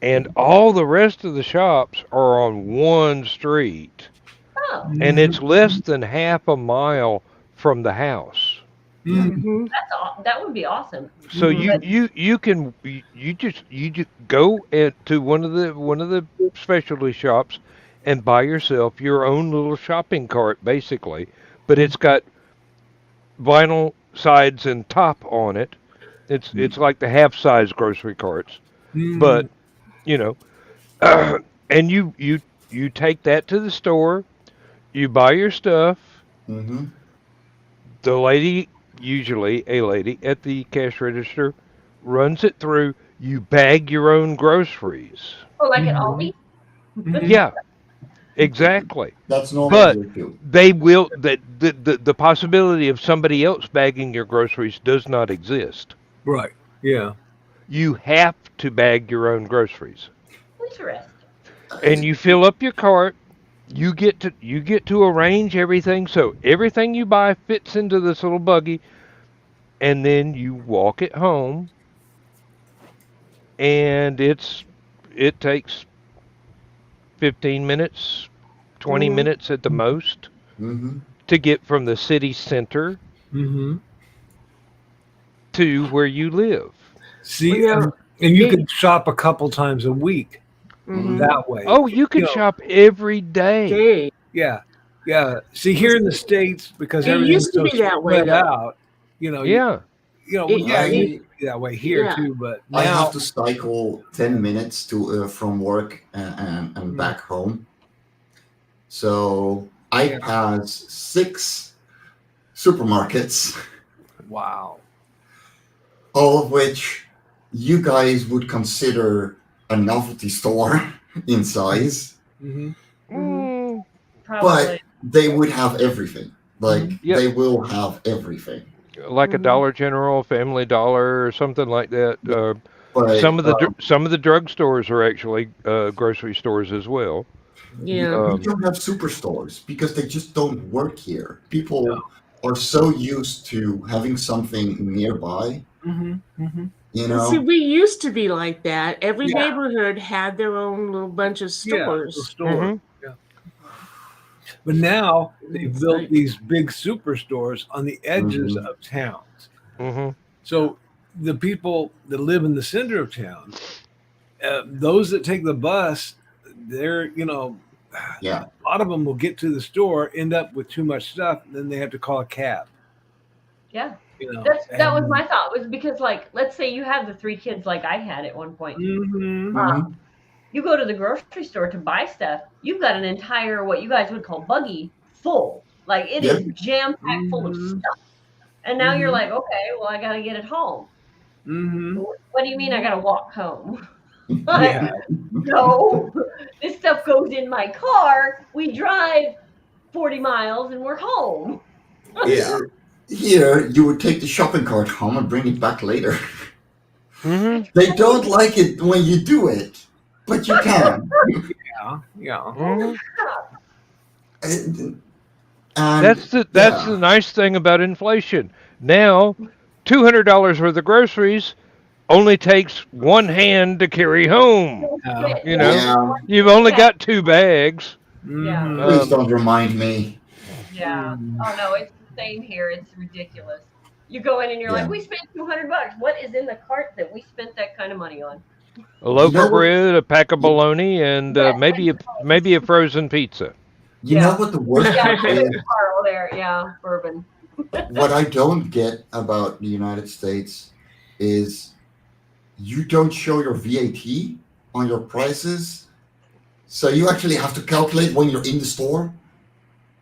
and all the rest of the shops are on one street. Oh. And it's less than half a mile from the house. That would be awesome. So you can just go to one of the specialty shops and buy yourself your own little shopping cart, basically. But it's got vinyl sides and top on it. It's like the half size grocery carts, but and you take that to the store. You buy your stuff. The lady, usually a lady at the cash register, runs it through. You bag your own groceries. Oh, like at Aldi? Yeah, exactly. That's normal. But they will. The possibility of somebody else bagging your groceries does not exist. Right. Yeah. You have to bag your own groceries. Interesting. And you fill up your cart. You get to arrange everything so everything you buy fits into this little buggy, and then you walk it home. And it takes 15 minutes, 20 minutes at the most to get from the city center to where you live. See, and you can shop a couple times a week. That way. Oh, you can shop every day. Yeah. See, here in the States, because it everything's used to so be that way spread out, Yeah. it used to be that way here too. But now I have to cycle 10 minutes to from work and back home. So I pass 6 supermarkets. Wow. All of which you guys would consider a novelty store in size. But they would have everything. Like they will have everything. Like a Dollar General, Family Dollar, or something like that. But some of the drugstores are actually grocery stores as well. Yeah. We don't have superstores because they just don't work here. People are so used to having something nearby. See, we used to be like that. Every neighborhood had their own little bunch of stores. But now they've It's built like- these big superstores on the edges Mhm. of towns. Mm-hmm. So the people that live in the center of town, those that take the bus, they're, Yeah. a lot of them will get to the store, end up with too much stuff, and then they have to call a cab. Yeah. You know, That was my thought, was because, like, let's say you have the 3 kids like I had at one point. Mhm. You go to the grocery store to buy stuff, you've got an entire, what you guys would call buggy, full. Like, it is jam-packed full of Mhm. stuff. And now you're Mhm. like, okay, well, I got to get it home. Mhm. What do you mean I got to walk home? Yeah. No, this stuff goes in my car. We drive 40 miles and we're home. Yeah. Here, you would take the shopping cart home and bring it back later. Mm-hmm. They don't like it when you do it, but you can. Yeah. Mm-hmm. And That's the nice thing about inflation. Now, $200 worth of groceries only takes one hand to carry home. You know, Yeah. you've only got 2 bags. Yeah. Mhm. Please don't remind me. Yeah. Oh no, it's the same here. It's ridiculous. You go in and you're Yeah. like, we spent $200. What is in the cart that we spent that kind of money on? A loaf know of what- bread, a pack of bologna, and Yes. maybe a frozen pizza. You know what the worst Yeah, part is? Carl there. Yeah, bourbon. What I don't get about the United States is you don't show your VAT on your prices. So you actually have to calculate when you're in the store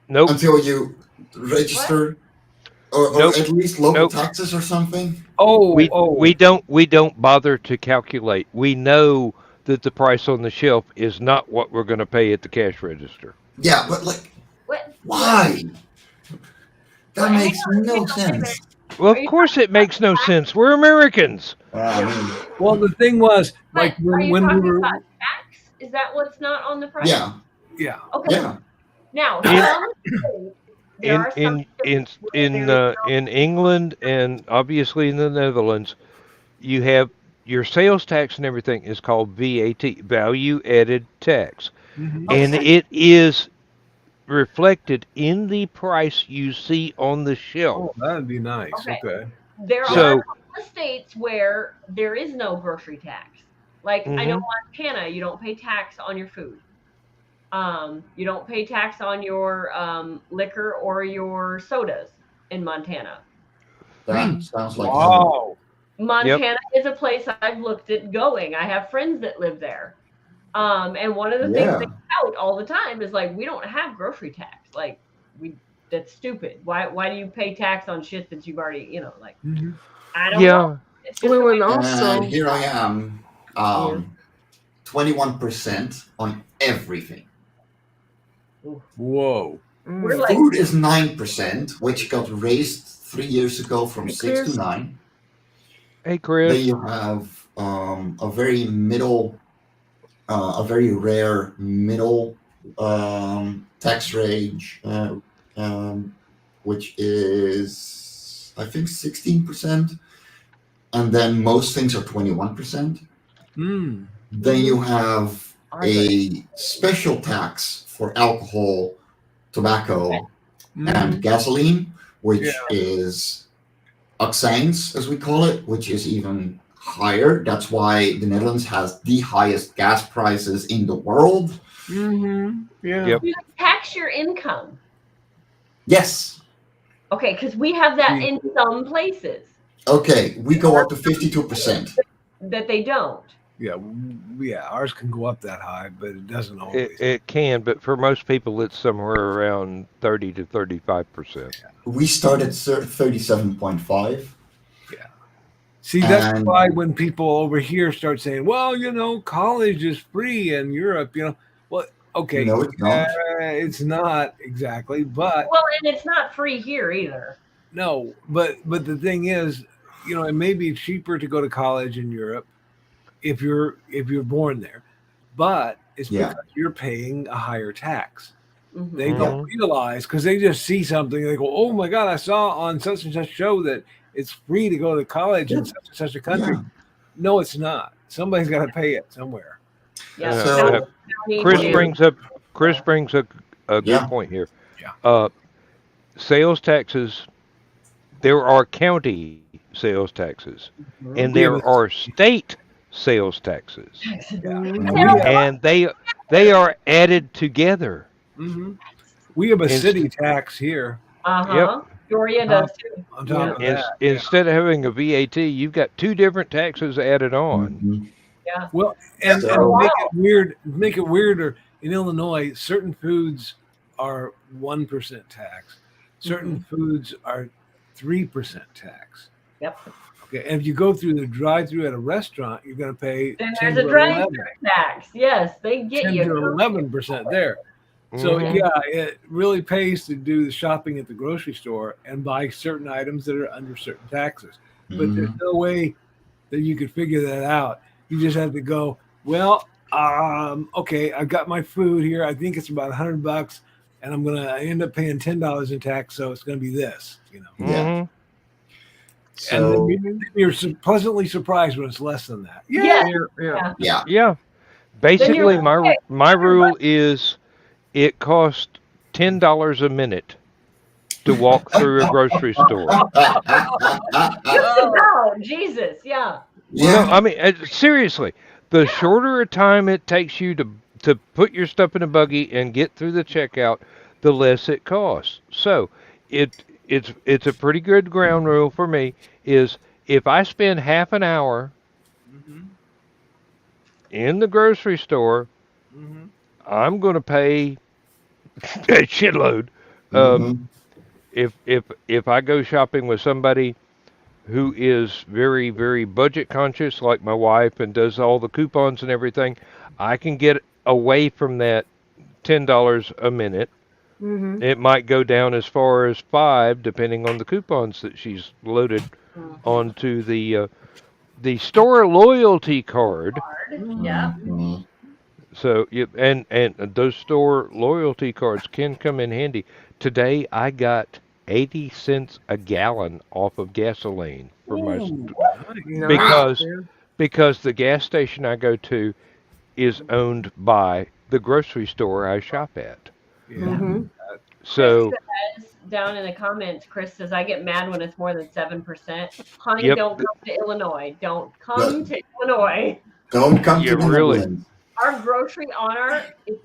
Nope. until you register or Nope. at least local Nope. taxes or something. We don't bother to calculate. We know that the price on the shelf is not what we're going to pay at the cash register. Yeah, but like, What? why? That Well, makes hang on, no hang on, wait a sense. minute. Well, Are of you course it makes no sense. We're Americans. I mean, Well, the thing was, like But are you when we talking were, about tax? Is that what's not on the price? yeah, yeah, Okay. yeah. Now, In- some states, there In are some in states where in there is in England and obviously in the Netherlands, you have your sales tax and everything is called VAT, value added tax, Mhm. and it is reflected in the price you see on the shelf. Oh, that'd be nice. Okay. Okay. There So- are a couple of states where there is no grocery tax. Like I know Montana, you don't pay tax on your food. You don't pay tax on your liquor or your sodas in Montana. That sounds like heaven. Wow. Montana is a place I've looked at going. I have friends that live there. And one of the things Yeah. they tout all the time is like, we don't have grocery tax. Like that's stupid. Why do you pay tax on shit that you've already, like Mhm. I don't know. It's just the Well, way and also, And here I am, 21% on everything. Whoa. we're like Food is 9%, which got raised 3 years ago from Hey, 6 Chris. to 9. Hey, Then Chris. you have a very middle, a very rare middle tax range, which is I think 16%, and then most things are 21%. Mm. Then you have Are they? a special tax for alcohol, tobacco, and gasoline, which Yeah. is accijns, as we call it, which is even higher. That's why the Netherlands has the highest gas prices in the world. Mm-hmm. Yeah. Yep. You tax your income. Yes. Okay, because we have that in some places Okay, we go up to 52%. that they don't. Yeah. Ours can go up that high, but it doesn't always. It can, but for most people, it's somewhere around 30 to 35%. We start at 37.5. See, that's And- why when people over here start saying, "Well, college is free in Europe," well, okay, No, it's not. it's not exactly, but Well, and it's not free here either. no, but the thing is, it may be cheaper to go to college in Europe if you're born there, but it's Yeah. because you're paying a higher tax. Mhm. They don't realize because they just see something. They go, "Oh my God, I saw on such and such show that it's free to go to college in such and such a country." Yeah. No, it's not. Somebody's got to pay it somewhere. Yeah. So- Now we Chris do. brings up a good Yeah. point here. Yeah. Sales taxes. There are county sales taxes, and We there have a are state sales taxes, we have, and they are added together. hmm we have a Inst- city tax here yep. Peoria on does top, too. on top of In, that. Yeah. instead of having a VAT, you've got two different taxes added on. Mhm. Yeah. Well, Yeah, and for a So, make while. it weird. Make it weirder. In Illinois, certain foods are 1% tax. Certain foods are 3% tax. Yep. Okay, and if you go through the drive-through at a restaurant, you're going to pay Then 10 there's to a drive-through 11, tax. Yes, they get 10 you. to 11% there. So Mhm. yeah, it really pays to do the shopping at the grocery store and buy certain items that are under certain taxes. But there's mhm. no way that you could figure that out. You just have to go, well, okay, I've got my food here. I think it's about $100, and I'm gonna end up paying $10 in tax, so it's gonna be this, Yeah. Mhm. And So, then you're pleasantly surprised when it's less than that. Yeah. Yeah. yeah. Yeah. Then you're Basically, like, okay, my rule $100. is it costs $10 a minute to walk through a grocery store. Just about. Jesus. Yeah. No, Yeah. I mean seriously, the shorter a time it takes you to put your stuff in a buggy and get through the checkout, the less it costs. So it's a pretty good ground rule for me. Is if I spend half an hour in the grocery store, I'm going to pay a shitload. Um, Mhm. if I go shopping with somebody who is very, very budget conscious, like my wife, and does all the coupons and everything, I can get away from that $10 a minute. Mm-hmm. It might go down as far as five, depending on the coupons that she's loaded onto the store loyalty card. Yeah. Mhm. So and those store loyalty cards can come in handy. Today I got 80 cents a gallon off of gasoline for my Ooh, because Yeah. because the gas station I go to is owned by the grocery store I shop at. yeah. Mm-hmm. Chris So, says down in the comments, Chris says, I get mad when it's more than 7%. Honey, yep, don't come to Illinois. Don't come No, to Illinois. don't come yeah, to the really. Netherlands. Our grocery on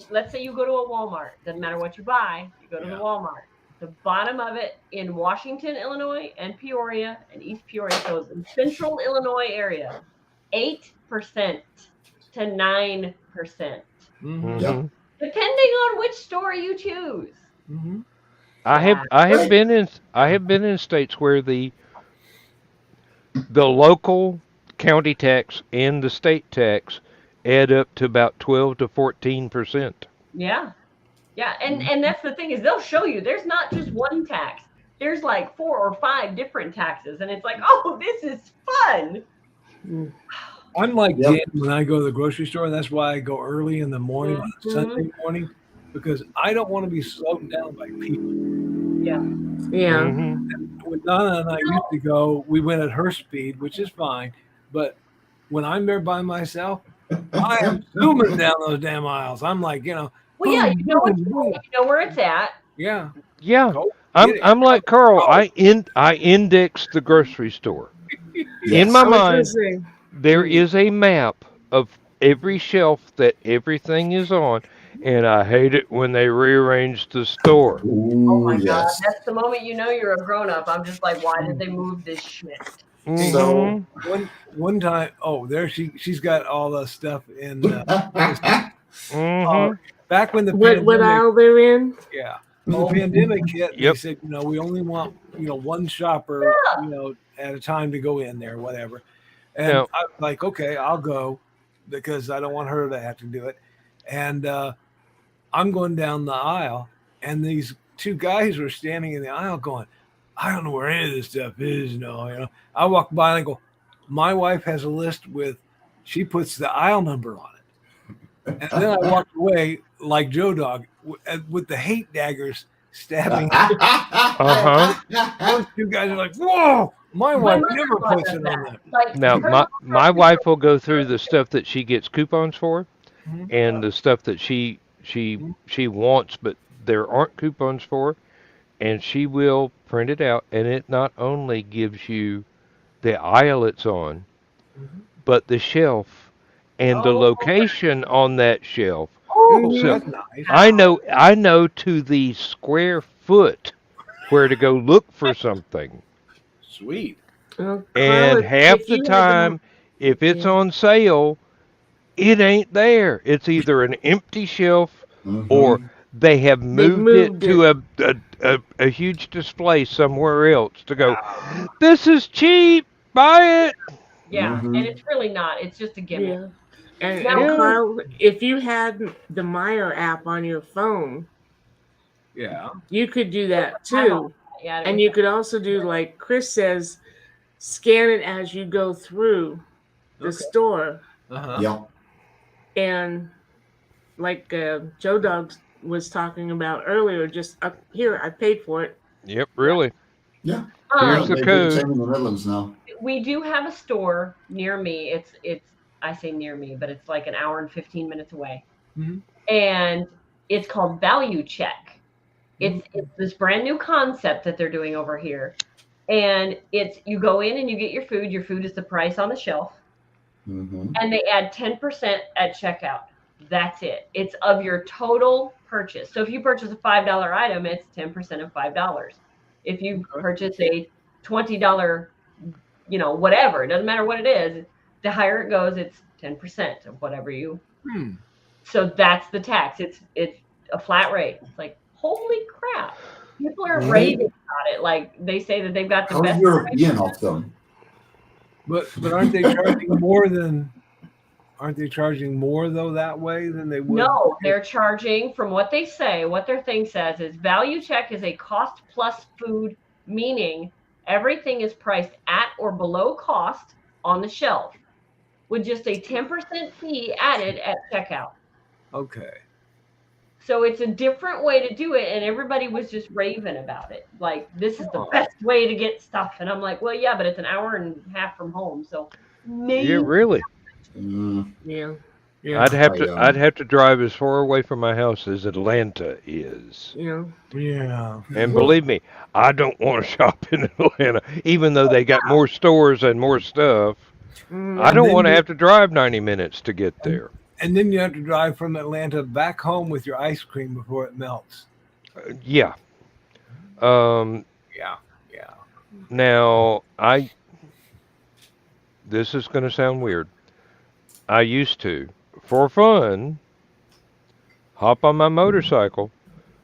let's say you go to a Walmart, doesn't matter what you buy, you go to the Walmart. The bottom of it in Washington, Illinois, and Peoria, and East Peoria, so it's in central Illinois area, 8% to 9%, Mm-hmm. Yep. hmm depending on which store you choose. Mm-hmm. I have been in states where the local county tax and the state tax add up to about 12 to 14%. Yeah. Yeah, and that's the thing is they'll show you there's not just one tax. There's like 4 or 5 different taxes, and it's like, oh, this is fun. I'm like Yep. Dan when I go to the grocery store. That's why I go early in the morning on a Sunday morning, because I don't want to be slowed down by people. Yeah. Yeah. hmm When Donna and I used to go, we went at her speed, which is fine. But when I'm there by myself, I am zooming down those damn aisles. I'm like, Well, yeah, you know what you know where it's at. Yeah. Yeah, Go I'm get it. I'm like Carl. Go. I index the grocery store. Yes. In my I was gonna mind, say, there is a map of every shelf that everything is on, and I hate it when they rearrange the store. Oh my Ooh, God, yes. that's the moment you know you're a grown up. I'm just like, why did they move this shit? So, One time, there she's got all the stuff in. hmm Back when the what pandemic, aisle they're in? yeah, when the pandemic hit, they Yep. said, we only want one shopper, at a time to go in there, whatever. And Now- I'm like, okay, I'll go because I don't want her to have to do it. And I'm going down the aisle, and these two guys were standing in the aisle going, I don't know where any of this stuff is. I walk by and I go, my wife has a list she puts the aisle number on it. And then I walked away like Joe Dog with the hate daggers stabbing. Those two guys are like, whoa, my wife never puts it on that. Like, Now, my wife will go through the stuff that she gets coupons for, Mhm. and the stuff that she wants but there aren't coupons for, and she will print it out, and it not only gives you the aisle it's on, but the shelf and the Oh. location on that shelf. Oh, So that's nice. I know to the square foot where to go look for something. Sweet. Well, And Carla, half if the you had time, if it's yeah. on sale, it ain't there. It's either an empty shelf or they have moved it to a huge display somewhere else to go, this is cheap, buy it. Yeah, and it's really not. It's just a gimmick. Yeah. And, Now- and Yeah. Carl, if you had the Meyer app on your phone, Yeah. you could do that too. Yeah, And you could also do, like Chris says, scan it as you go through the store. Uh-huh. Yeah. And like Joe Dog was talking about earlier, just up here, I paid for it. Yep, really. Yeah. Here's the They do code. same in the Netherlands now. we do have a store near me. It's I say near me, but it's like an hour and 15 minutes away. Mhm. And it's called Value Check. It's this brand new concept that they're doing over here. And it's you go in and you get your food. Your food is the price on the shelf. And they add 10% at checkout. That's it. It's of your total purchase. So if you purchase a $5 item, it's 10% of $5. If you purchase a $20, whatever, it doesn't matter what it is, the higher it goes, it's 10% of whatever you. So that's the tax. It's a flat rate. It's like, holy crap. People are raving about it. Like they say that they've got the How best. European of them. But aren't they charging more than? Aren't they charging more though that way than they would? No, they're charging from what they say. What their thing says is Value Check is a cost plus food, meaning everything is priced at or below cost on the shelf, with just a 10% fee added at checkout. Okay. So it's a different way to do it, and everybody was just raving about it. Like, this is the best way to get stuff. And I'm like, well, yeah, but it's an hour and a half from home, so maybe. Yeah, really. Yeah. I'd have to drive as far away from my house as Atlanta is. Yeah. Yeah. And believe me, I don't want to shop in Atlanta, even though they got more stores and more stuff. I don't want to have to drive 90 minutes to get there. And then you have to drive from Atlanta back home with your ice cream before it melts. Yeah. Yeah. Now, this is going to sound weird. I used to, for fun, hop on my motorcycle,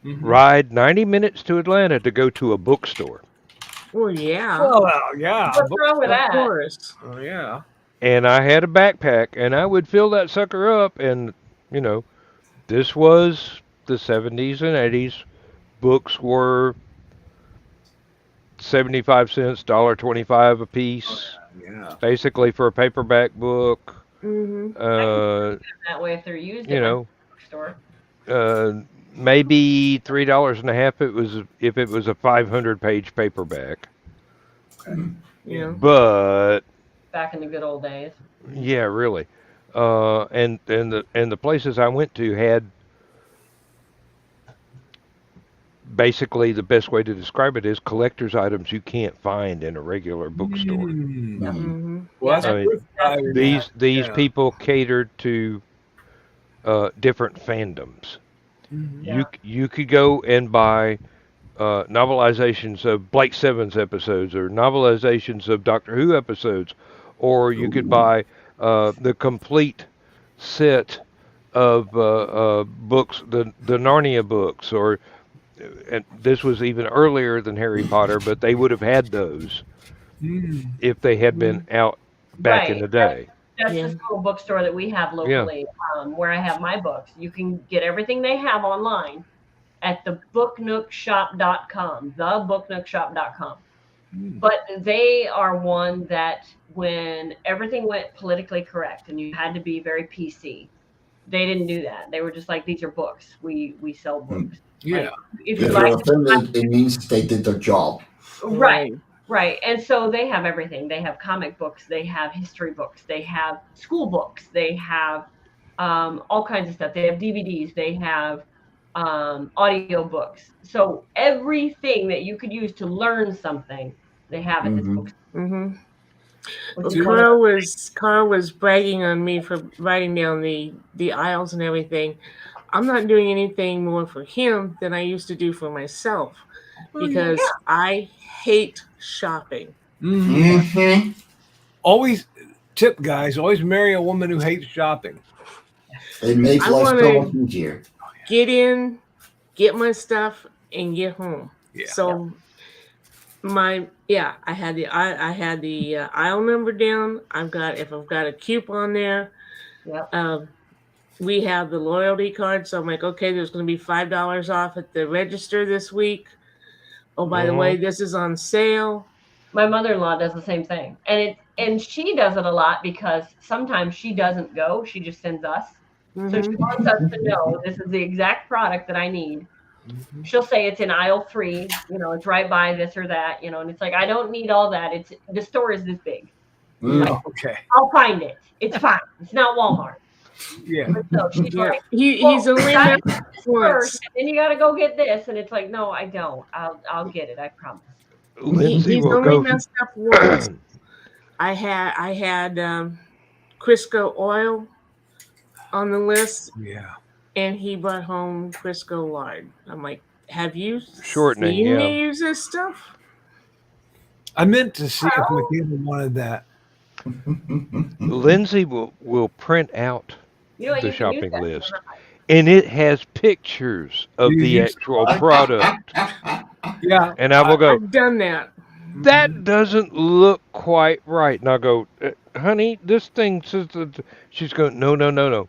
ride 90 minutes to Atlanta to go to a bookstore. Well, yeah. Well, yeah. What's wrong with that? Of course. Oh, yeah. And I had a backpack, and I would fill that sucker up, and, this was the 70s and 80s. Books were 75 cents, $1.25 a piece, basically for a paperback book. That way if they're used in a bookstore. Maybe $3.50 if it was a 500-page paperback. Yeah. But Back in the good old days. yeah, really. And the places I went to had basically, the best way to describe it is collector's items you can't find in a regular bookstore. Well, that's These people catered to different fandoms. You could go and buy novelizations of Blake Sevens episodes or novelizations of Doctor Who episodes, or you could buy the complete set of books, the Narnia books, and this was even earlier than Harry Potter, but they would have had those if they had been out back in the day. That's this little bookstore that we have locally, where I have my books. You can get everything they have online at thebooknookshop.com, thebooknookshop.com. But they are one that when everything went politically correct and you had to be very PC, they didn't do that. They were just like, these are books. We sell books. Yeah. Like, if If you you're like, offended, it means they did their job. Right. And so they have everything. They have comic books. They have history books. They have school books. They have all kinds of stuff. They have DVDs. They have audiobooks. So everything that you could use to learn something, they have at this book. Mm-hmm. Well, Which is one of Carl was bragging on me for writing down the aisles and everything. I'm not doing anything more for him than I used to do for myself because I hate shopping. Mm-hmm. Always tip, guys. Always marry a woman who hates shopping. It makes I life so wanna- much easier. Get in, get my stuff, and get home. Yeah. So I had the aisle number down. If I've got a coupon there. Yep. We have the loyalty card, so I'm like, okay, there's going to be $5 off at the register this week. Oh, by the way, this is on sale. My mother-in-law does the same thing, and she does it a lot because sometimes she doesn't go; she just sends us. So she wants us to know this is the exact product that I need. She'll say it's in aisle 3, it's right by this or that, and it's like, I don't need all that. The store is this big. Oh, okay. I'll find it. It's fine. It's not Walmart. Yeah. So she's like, he's only got met this once. first, and then you got to go get this, and it's like, no, I don't. I'll get it. I promise. Lindsay He's will only go. messed up once. I had Crisco oil on the list, Yeah. and he brought home Crisco lard. I'm like, have you Shortening, seen yeah. me use this stuff? I meant to see if Michaela wanted that. Lindsay will print out You know what, the you can use shopping that. list, and it has pictures of You the use- actual product. Yeah. And I will go, I've done that. that doesn't look quite right. And I'll go, honey, this thing says that. She's going, no.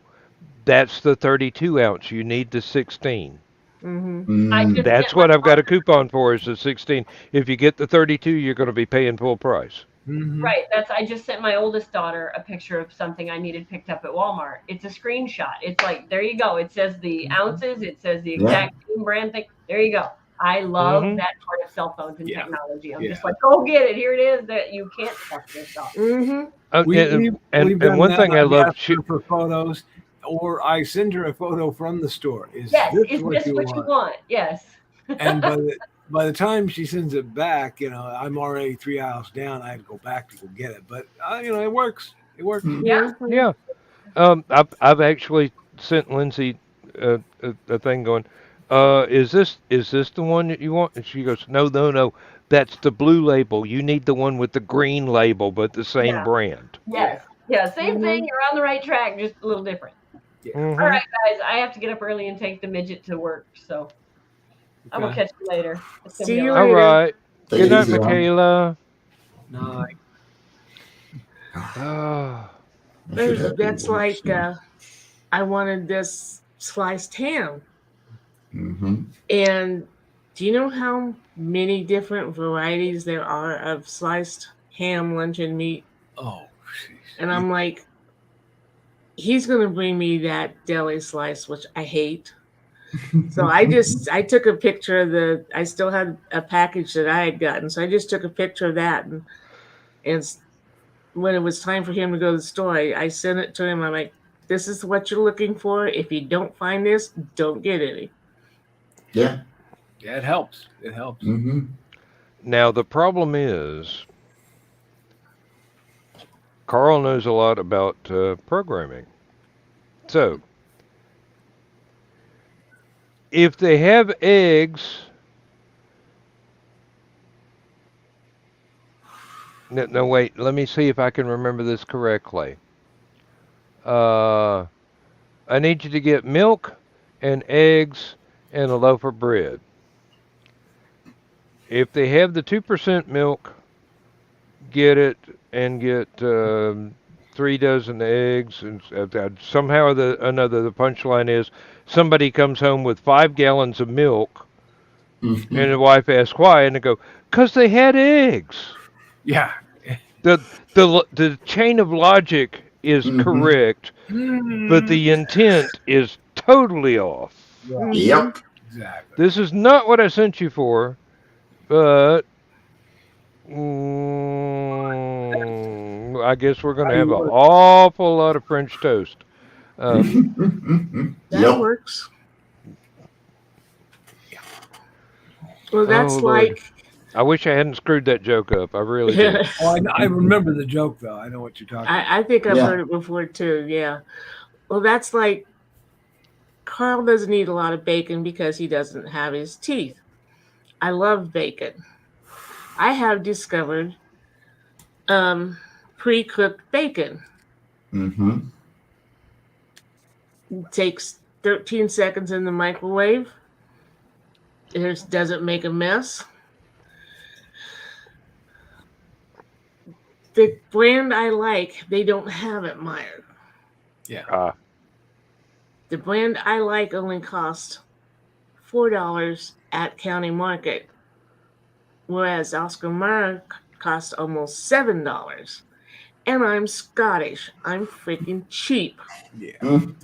That's the 32 ounce. You need the 16. That's what I've got a coupon for is the 16. If you get the 32, you're going to be paying full price. Right. I just sent my oldest daughter a picture of something I needed picked up at Walmart. It's a screenshot. It's like, there you go. It says the ounces. It says the exact name brand thing. There you go. I love that part of cell phones and technology. I'm just like, go get it. Here it is. That you can't touch this stuff. And one thing I love for photos, or I send her a photo from the store. Is this what you want? Yes. And by the time she sends it back, I'm already 3 aisles down. I have to go back to go get it. But it works. It works. Yeah. Yeah. I've actually sent Lindsay a thing going, is this the one that you want? And she goes, no. That's the blue label. You need the one with the green label, but the same brand. Yes. Yeah. Same thing. You're on the right track, just a little different. Yeah. All right, guys. I have to get up early and take the midget to work, so I will catch you later. See you All later. right. Take Good it night, easy, Michaela. Night. That's like I wanted this sliced ham. And do you know how many different varieties there are of sliced ham, luncheon meat? Oh, geez. And I'm like, he's going to bring me that deli slice, which I hate. So I took a picture I still had a package that I had gotten. So I just took a picture of that. And when it was time for him to go to the store, I sent it to him. I'm like, this is what you're looking for. If you don't find this, don't get any. Yeah, it helps. It helps. Now, the problem is, Carl knows a lot about programming. So, if they have eggs, no, wait, let me see if I can remember this correctly. I need you to get milk and eggs and a loaf of bread. If they have the 2% milk, get it and get 3 dozen eggs. And somehow or another, the punchline is somebody comes home with 5 gallons of milk, and the wife asks why, and they go, "'Cause they had eggs." Yeah. The chain of logic is correct, but the intent is totally off. Yep. Exactly. This is not what I sent you for, but I guess we're going to have an awful lot of French toast. That works. Well, that's Oh, Lord. like I wish I hadn't screwed that joke up. I really do. Oh, I remember the joke though. I know what you're talking about. I think I've Yeah. heard it before too. Yeah. Well, that's like Carl doesn't eat a lot of bacon because he doesn't have his teeth. I love bacon. I have discovered pre-cooked bacon. Mm-hmm. It takes 13 seconds in the microwave. It doesn't make a mess. The brand I like, they don't have at Meijer. Ah, The brand I like only costs $4 at County Market, whereas Oscar Mayer costs almost $7. And I'm Scottish. I'm freaking cheap. Yeah. Mm.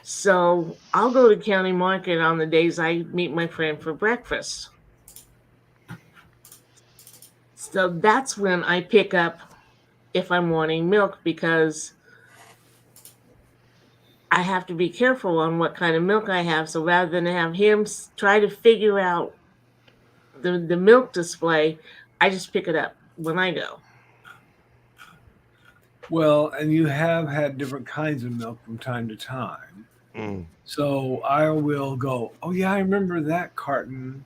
So I'll go to County Market on the days I meet my friend for breakfast. So that's when I pick up if I'm wanting milk, because I have to be careful on what kind of milk I have. So rather than have him try to figure out the milk display, I just pick it up when I go. Well, and you have had different kinds of milk from time to time. mm. So I will go, oh yeah, I remember that carton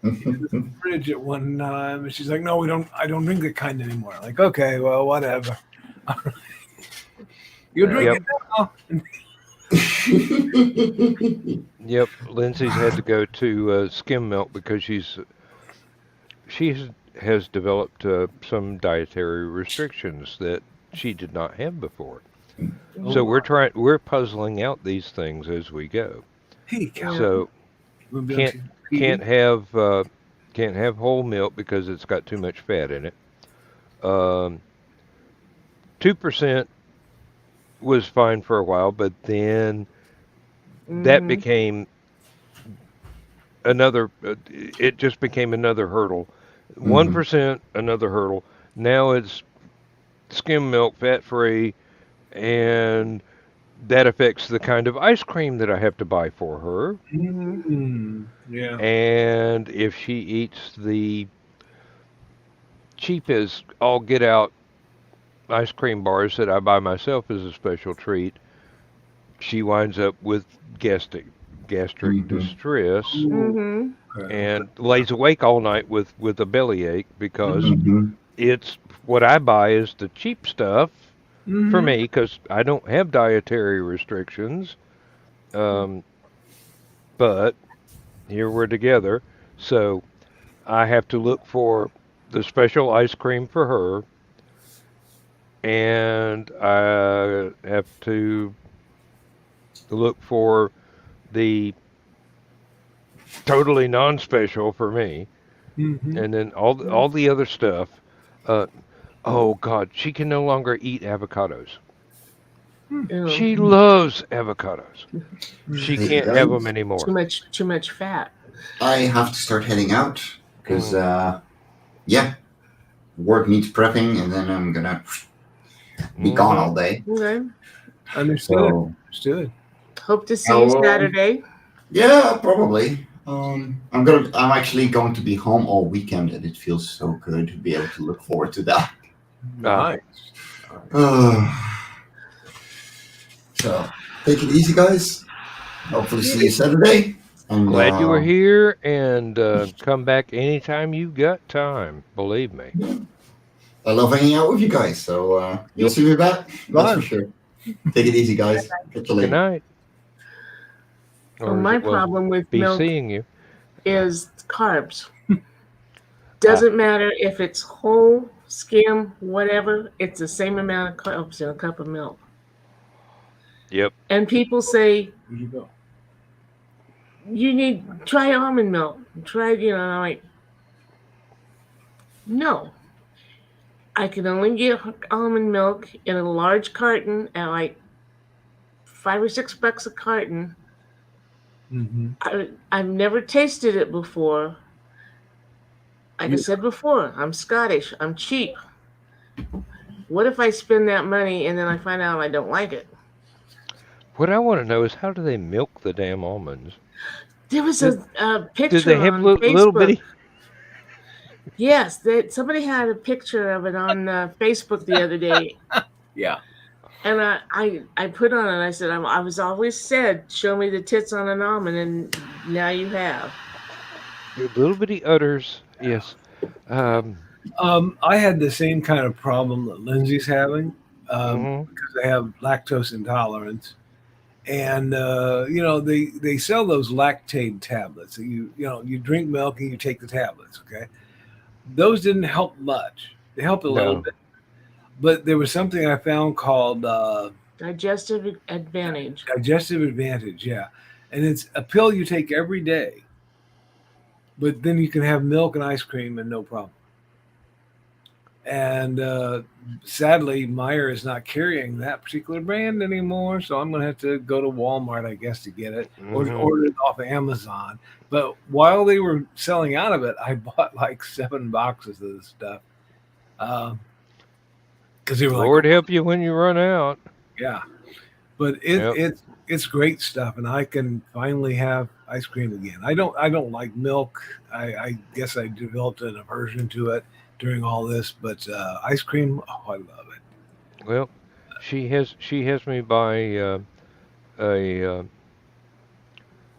in the fridge at one time. And she's like, no, I don't drink that kind anymore. Like, okay, well, whatever. You drink Yep. it now. Yep. Lindsay's had to go to skim milk because she has developed some dietary restrictions that she did not have before. So we're puzzling out these things as we go. Hey, Cal. So You wanna be on can't TV? can't have whole milk because it's got too much fat in it. 2% was fine for a while, but then that became another. It just became another hurdle. 1%, another hurdle. Now it's skim milk, fat free, and that affects the kind of ice cream that I have to buy for her. Yeah. And if she eats the cheap as all get out ice cream bars that I buy myself as a special treat, she winds up with gastric distress and lays awake all night with a bellyache because it's what I buy is the cheap stuff for me because I don't have dietary restrictions. But here we're together, so I have to look for the special ice cream for her, and I have to look for the totally non-special for me, and then all the other stuff. Oh God, she can no longer eat avocados. She loves avocados. She can't have them anymore. Too much fat. I have to start heading out because, work needs prepping, and then I'm gonna be gone all day. Okay. Understood. So, Understood. Hope to see you Saturday. yeah, probably. I'm actually going to be home all weekend, and it feels so good to be able to look forward to that. Nice. So take it easy, guys. Hopefully see you Saturday. And, Glad you were here, and come back anytime you've got time. Believe me. I love hanging out with you guys, so you'll see me back. That's for sure. Take it easy, guys. Catch you later. Good night. Well, my problem with milk seeing you is carbs. Doesn't matter if it's whole, skim, whatever. It's the same amount of carbs in a cup of milk. Yep. And people say, Where'd you go? you try almond milk. Try, I'm like, no. I can only get almond milk in a large carton at like $5 or $6 a carton. I've never tasted it before. Like I said before, I'm Scottish. I'm cheap. What if I spend that money and then I find out I don't like it? What I want to know is how do they milk the damn almonds? There was Did, a did picture they have on little Facebook. bitty? Yes, somebody had a picture of it on Facebook the other day, Yeah. and I put on it. I said, I was always said, show me the tits on an almond, and now you have. Little bitty udders. Yes. Um, I had the same kind of problem that Lindsay's having mhm. because I have lactose intolerance. And they sell those lactate tablets. You drink milk and you take the tablets. Okay, those didn't help much. They helped a little No. bit, but there was something I found called Digestive advantage. digestive advantage. Yeah, and it's a pill you take every day, but then you can have milk and ice cream and no problem. And sadly, Meyer is not carrying that particular brand anymore, so I'm going to have to go to Walmart, I guess, to get it, or Mhm. order it off of Amazon. But while they were selling out of it, I bought like 7 boxes of this stuff because they were like, Lord help you when you run out. yeah. But Yep. it's great stuff, and I can finally have ice cream again. I don't like milk. I guess I developed an aversion to it during all this, but ice cream, oh, I love it. Well, she has me buy a uh,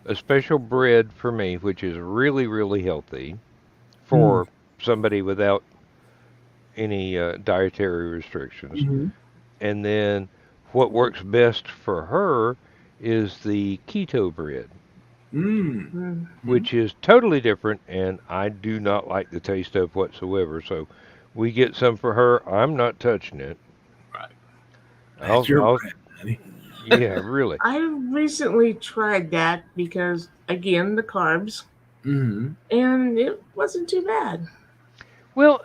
a special bread for me, which is really really healthy for somebody without any dietary restrictions. Mm-hmm. And then what works best for her is the keto bread, Mm. which is totally different, and I do not like the taste of whatsoever. So we get some for her. I'm not touching it. Right. I'll, That's your I'll, brand, honey. yeah, really. I recently tried that because, again, the carbs, Mm-hmm. and it wasn't too bad. Well,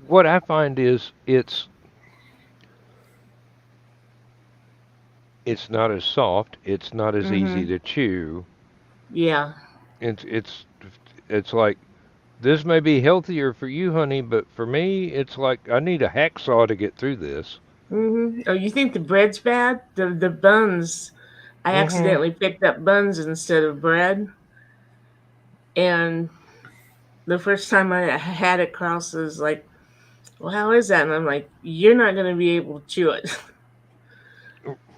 what I find is it's not as soft, it's not as easy Mm-hmm. to chew. Yeah. It's like this may be healthier for you, honey, but for me, it's like I need a hacksaw to get through this. Mm-hmm. Oh, you think the bread's bad? The buns, I Mm-hmm. accidentally picked up buns instead of bread, and the first time I had it, Kraus was like, "Well, how is that?" And I'm like, "You're not going to be able to chew it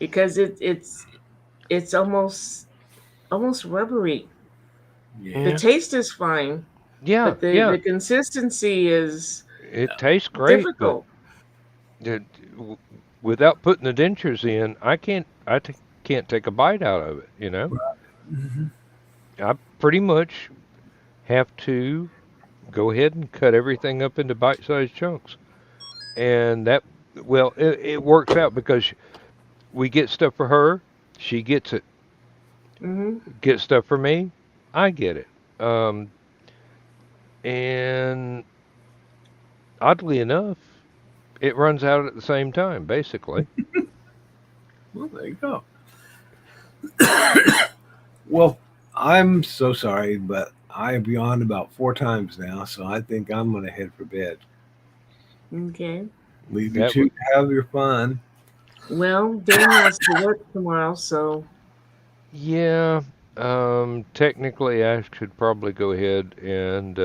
because it's almost rubbery. The Yeah. taste is fine, Yeah, but yeah. the consistency is It tastes great, but difficult." it, w- without putting the dentures in, can't take a bite out of it. Mm-hmm. I pretty much have to go ahead and cut everything up into bite-sized chunks, and it works out because we get stuff for her, she gets it. Mm-hmm. Get stuff for me, I get it. Um, and oddly enough, it runs out at the same time, basically. Well, there you go. Well, I'm so sorry, but I've yawned about 4 times now, so I think I'm going to head for bed. Okay. Leave you That two w- to have your fun. Well, Dan has to work tomorrow, so yeah. Technically, I should probably go ahead and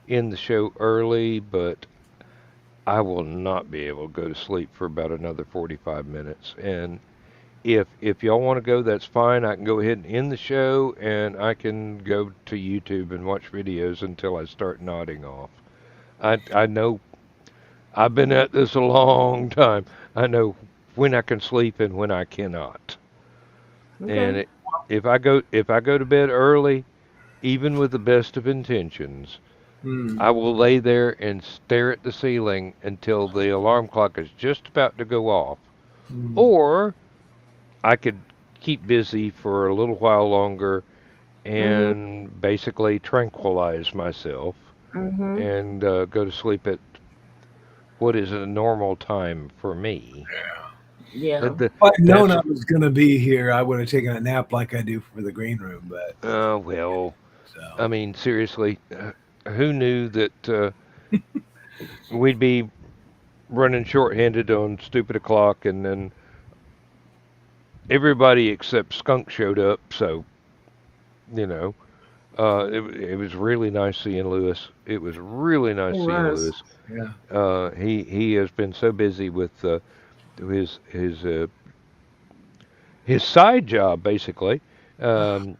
end the show early, but I will not be able to go to sleep for about another 45 minutes. And if y'all want to go, that's fine. I can go ahead and end the show, and I can go to YouTube and watch videos until I start nodding off. I know I've been at this a long time. I know when I can sleep and when I cannot. And okay. if I go to bed early, even with the best of intentions, Hmm. I will lay there and stare at the ceiling until the alarm clock is just about to go off. Hmm. Or I could keep busy for a little while longer Mm-hmm. and basically tranquilize myself Mm-hmm. and go to sleep at what is a normal time for me. Yeah. The, If I'd known that's I was going to be here, I would have taken a nap like I do for the green room. But well, so I mean, seriously, who knew that we'd be running shorthanded on stupid o'clock, and then everybody except Skunk showed up, so You know, it was really nice seeing Lewis. It was really nice It seeing was. Lewis. Yeah. He has been so busy with his his side job basically. Um,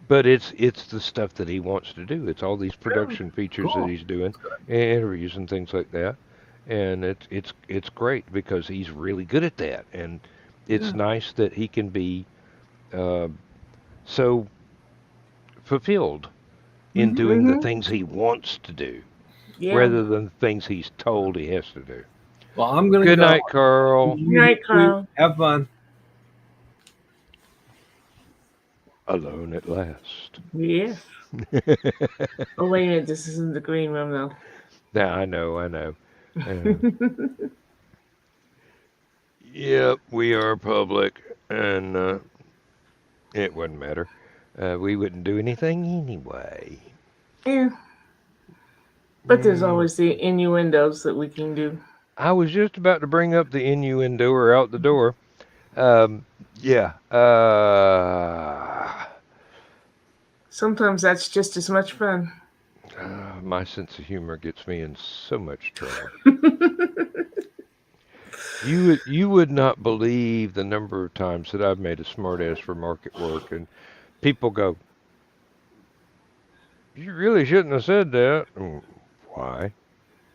but it's the stuff that he wants to do. It's all these production features that Cool. he's doing, and interviews and things like that. And it's great because he's really good at that. And it's Yeah. nice that he can be uh, so fulfilled in doing the Mm-hmm. things he wants to do Yeah. rather than the things he's told he has to do. Well, I'm gonna Good go. night, Carl. Good night, Carl. Have fun. Alone at last. Yes. Oh, wait a minute. This isn't the green room, though. Now I know, I know. Yep, we are public, and it wouldn't matter. We wouldn't do anything anyway. Yeah. But there's Mm, always the innuendos that we can do. I was just about to bring up the innuendo or out the door. Yeah. Sometimes that's just as much fun. My sense of humor gets me in so much trouble. You would not believe the number of times that I've made a smartass remark at work, and people go, "You really shouldn't have said that." Why?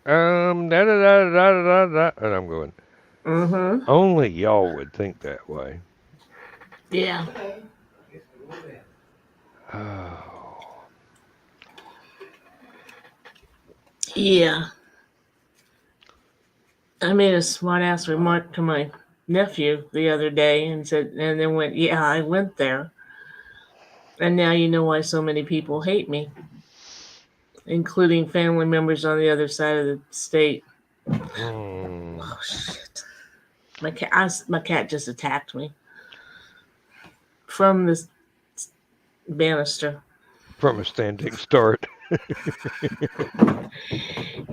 Da da da da da da, and I'm going. Mm-hmm. Only y'all would think that way. Yeah. Oh, Yeah. I made a smart ass remark to my nephew the other day and said, and then went, yeah, I went there. And now you know why so many people hate me, including family members on the other side of the state. hmm. Oh, shit. My cat just attacked me from this banister. From a standing start.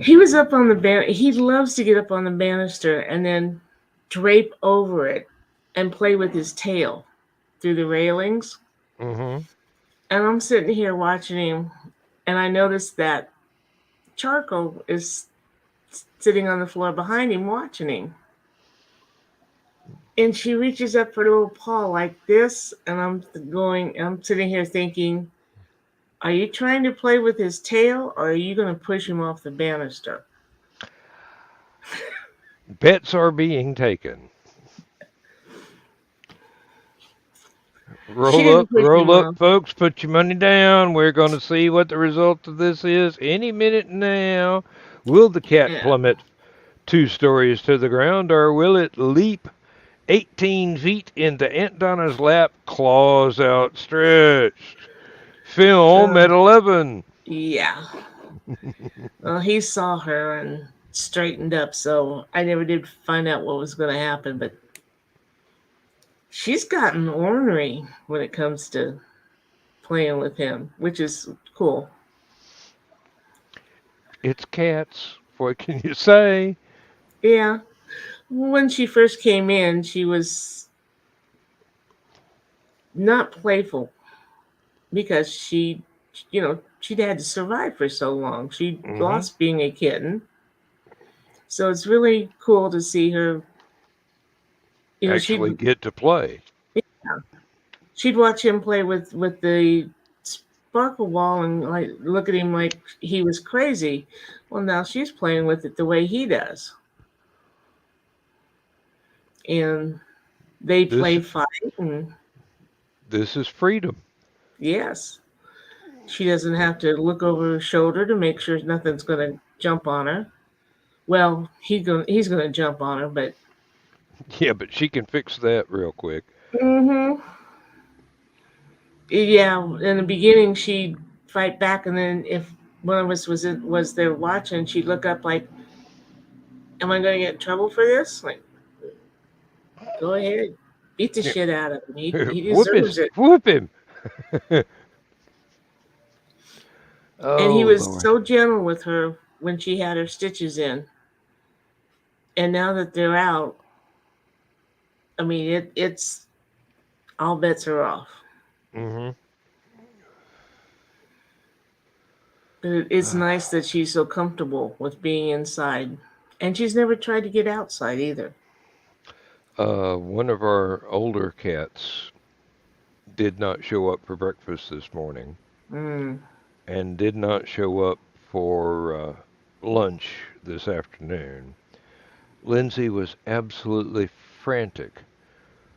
He was up on the he loves to get up on the banister and then drape over it and play with his tail through the railings. Mm-hmm. And I'm sitting here watching him, and I noticed that Charcoal is sitting on the floor behind him watching him. And she reaches up her little paw like this, and I'm sitting here thinking, are you trying to play with his tail, or are you going to push him off the banister? Bets are being taken. She didn't push him Roll up, off. folks. Put your money down. We're going to see what the result of this is any minute now. Will the cat Yeah. plummet 2 stories to the ground, or will it leap 18 feet into Aunt Donna's lap, claws outstretched? Film at 11. Yeah. Well, he saw her and straightened up, so I never did find out what was going to happen, but she's gotten ornery when it comes to playing with him, which is cool. It's cats. What can you say? Yeah. When she first came in, she was not playful because she'd had to survive for so long. She Mm-hmm. lost being a kitten. So it's really cool to see her. Actually get to play. She'd watch him play with the sparkle ball and like look at him like he was crazy. Well, now she's playing with it the way he does, and they This play fight. And this is freedom. yes, she doesn't have to look over her shoulder to make sure nothing's going to jump on her. Well, he's gonna jump on her, but Yeah, but she can fix that real quick. hmm yeah. In the beginning, she'd fight back, and then if one of us was there watching, she'd look up like, "Am I going to get in trouble for this?" Like, go ahead, beat the Yeah. shit out of him. He Whoop deserves it. him. And he Oh was Lord. so gentle with her when she had her stitches in, and now that they're out, I mean, it's all bets are off. Mm-hmm. It's nice that she's so comfortable with being inside. And she's never tried to get outside either. One of our older cats did not show up for breakfast this morning Mm. and did not show up for lunch this afternoon. Lindsay was absolutely frantic.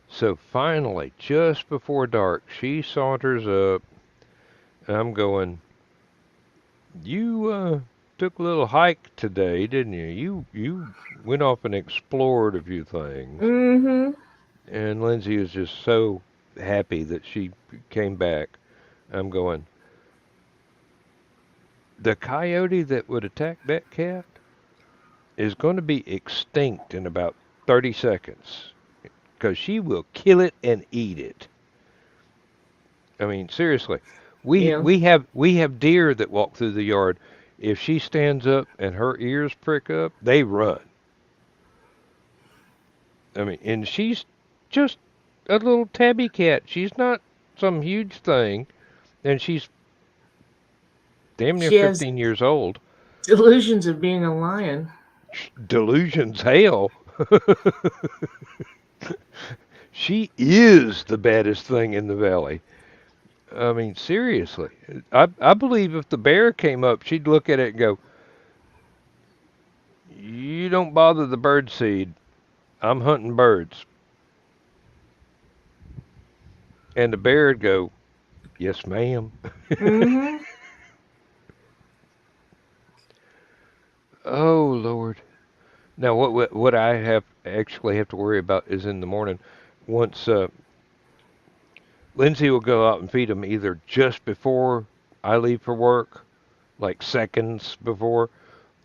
So finally, just before dark, she saunters up, and I'm going, "You took a little hike today, didn't you? You went off and explored a few things." Mm-hmm. And Lindsay is just so happy that she came back. I'm going, the coyote that would attack that cat is going to be extinct in about 30 seconds because she will kill it and eat it. I mean, seriously, we Yeah. we have we have deer that walk through the yard. If she stands up and her ears prick up, they run. I mean, and she's just a little tabby cat. She's not some huge thing, and she's damn near She has 15 years old. delusions of being a lion. Delusions, hell. She is the baddest thing in the valley. I mean, seriously. I believe if the bear came up, she'd look at it and go, "You don't bother the bird seed. I'm hunting birds." And the bear would go, "Yes, ma'am." Mm-hmm. Oh, Lord. Now, what I actually have to worry about is in the morning. Once Lindsay will go out and feed them either just before I leave for work, like seconds before,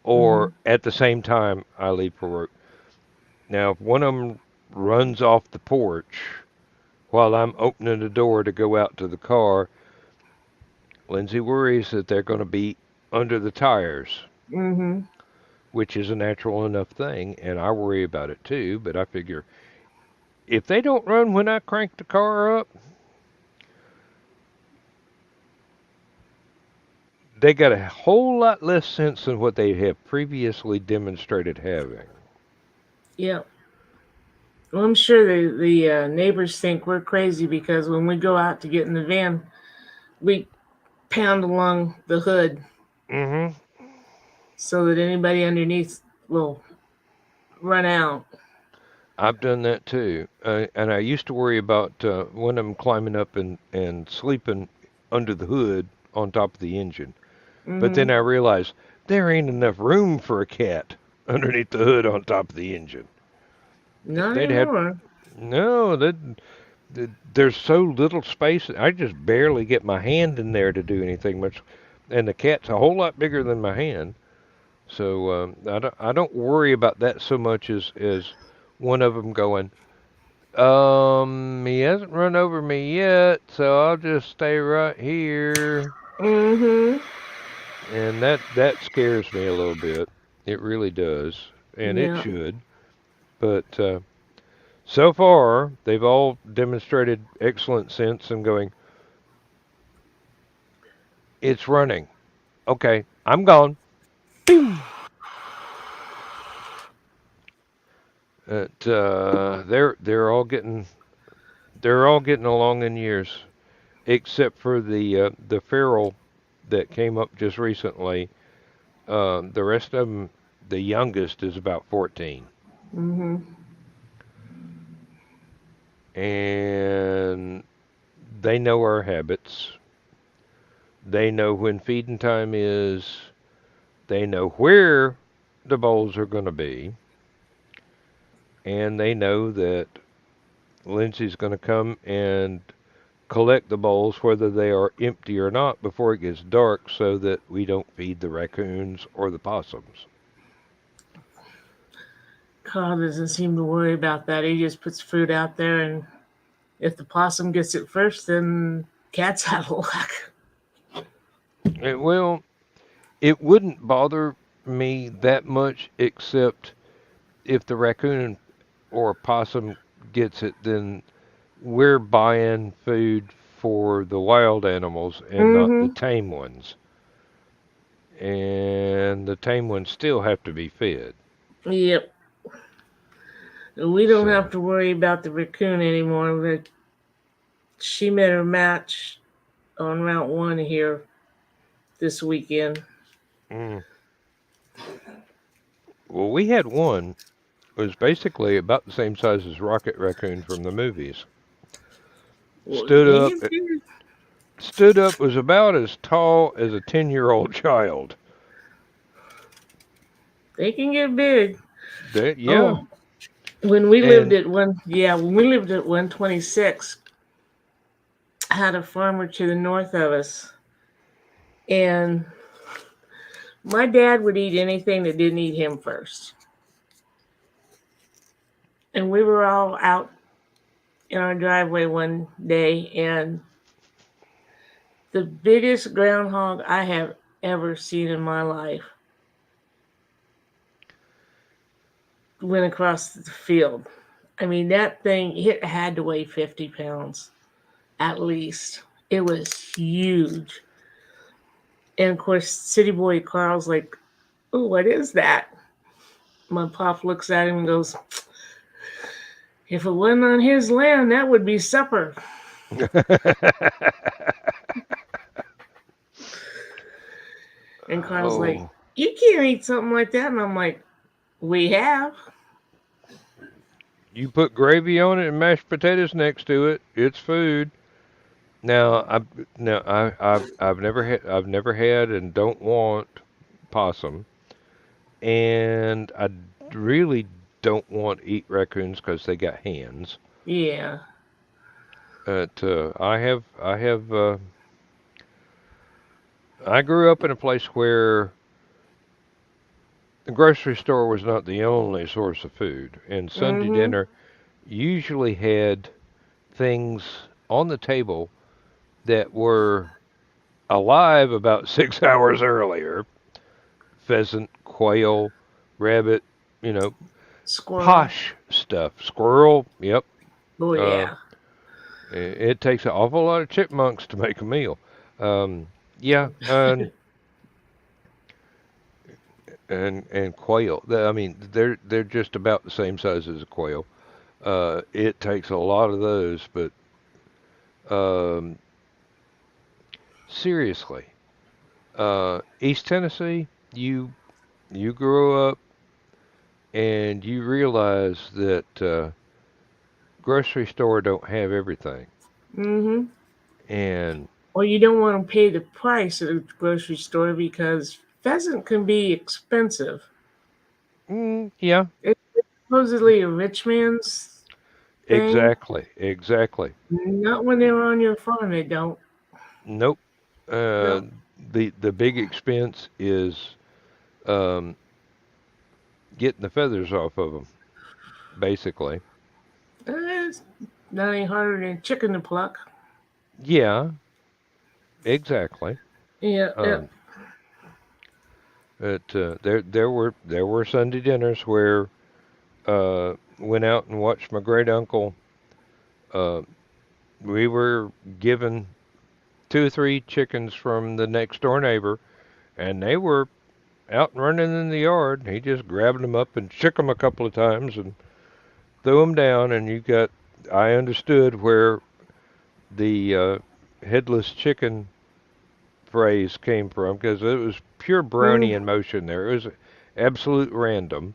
Mm-hmm. or at the same time I leave for work. Now, if one of them runs off the porch while I'm opening the door to go out to the car, Lindsay worries that they're going to be under the tires, Mm-hmm. which is a natural enough thing, and I worry about it too, but I figure if they don't run when I crank the car up, they got a whole lot less sense than what they have previously demonstrated having. Yeah. Well, I'm sure the neighbors think we're crazy because when we go out to get in the van, we pound along the hood Mm-hmm. so that anybody underneath will run out. I've done that too, and I used to worry about one of them climbing up and sleeping under the hood on top of the engine. But Mm-hmm. then I realized there ain't enough room for a cat underneath the hood on top of the engine. Not They'd have anymore. no. There's so little space. I just barely get my hand in there to do anything much, and the cat's a whole lot bigger than my hand. So I don't worry about that so much as one of them going. He hasn't run over me yet, so I'll just stay right here. Mm-hmm. And that scares me a little bit. It really does, and it Yeah. should. But so far, they've all demonstrated excellent sense in going, it's running. Okay, I'm gone. Pew! They're all getting along in years, except for the feral that came up just recently. The rest of them, the youngest is about 14, Mm-hmm. and they know our habits. They know when feeding time is. They know where the bowls are going to be, and they know that Lindsay's going to come and collect the bowls whether they are empty or not before it gets dark so that we don't feed the raccoons or the possums. Carl doesn't seem to worry about that. He just puts food out there, and if the possum gets it first, then cat's out of luck. Well, it wouldn't bother me that much except if the raccoon or possum gets it, then we're buying food for the wild animals and not the Mm-hmm. tame ones. and the tame ones still have to be fed. Yep. We don't So, have to worry about the raccoon anymore. But she met her match on Route 1 here this weekend. mm. Well, we had one. It was basically about the same size as Rocket Raccoon from the movies. Well, Stood up. Stood up, was about as tall as a 10-year-old child. they can get big. Yeah. Oh, when we lived And at when we lived at 126, I had a farmer to the north of us, and my dad would eat anything that didn't eat him first. And we were all out in our driveway one day, and the biggest groundhog I have ever seen in my life went across the field. I mean, that thing, it had to weigh 50 pounds at least. It was huge. And of course, City Boy Carl's like, "Oh, what is that?" My pop looks at him and goes, "If it wasn't on his land, that would be supper." And Carl's like, oh, "You can't eat something like that." And I'm like, "We have." you put gravy on it and mashed potatoes next to it. It's food. Now, I've never had and don't want possum, and I really don't want to eat raccoons because they got hands. Yeah. But I grew up in a place where the grocery store was not the only source of food, and Sunday Mm-hmm. dinner usually had things on the table that were alive about 6 hours earlier. Pheasant, quail, rabbit, you know, Squirrel. posh stuff. Squirrel, yep. Oh, Uh, yeah. it takes an awful lot of chipmunks to make a meal. Yeah, and quail. I mean, they're just about the same size as a quail. It takes a lot of those, but um, seriously, East Tennessee, you grow up and you realize that grocery store don't have everything, Mm-hmm. and Or you don't want to pay the price at the grocery store because pheasant can be expensive. yeah, It's supposedly a rich man's thing. exactly. Not when they're on your farm, they don't. Nope. Uh, No. the big expense is um, getting the feathers off of them, basically. It's not any harder than chicken to pluck. Yeah, exactly. Yeah, yeah. Um, but there were Sunday dinners where went out and watched my great uncle. Uh, we were given two or three chickens from the next door neighbor, and they were out and running in the yard. He just grabbed them up and shook them a couple of times and threw them down. And I understood where the headless chicken phrase came from because it was pure brownie Mm, in motion there. It was absolute random.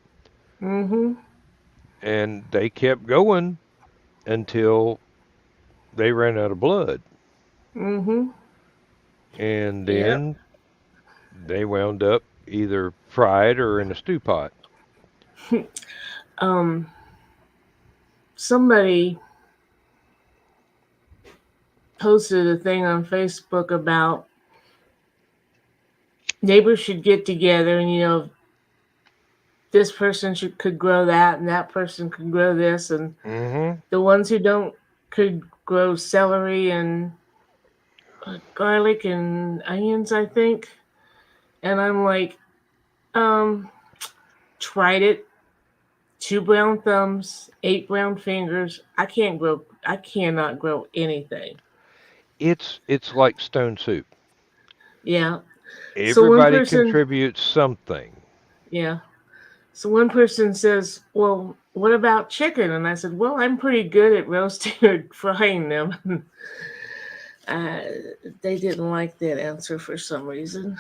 mm-hmm. And they kept going until they ran out of blood. Mm-hmm. And Yep. then they wound up either fried or in a stew pot. Um, somebody posted a thing on Facebook about neighbors should get together and this person could grow that and that person could grow this and Mm-hmm. the ones who don't could grow celery and garlic and onions, I think. And I'm like, um, tried it. Two brown thumbs, eight brown fingers. I cannot grow anything. It's like stone soup. Yeah. Everybody contributes something. Yeah. So one person says, well, what about chicken? And I said, well, I'm pretty good at roasting or frying them. They didn't like that answer for some reason.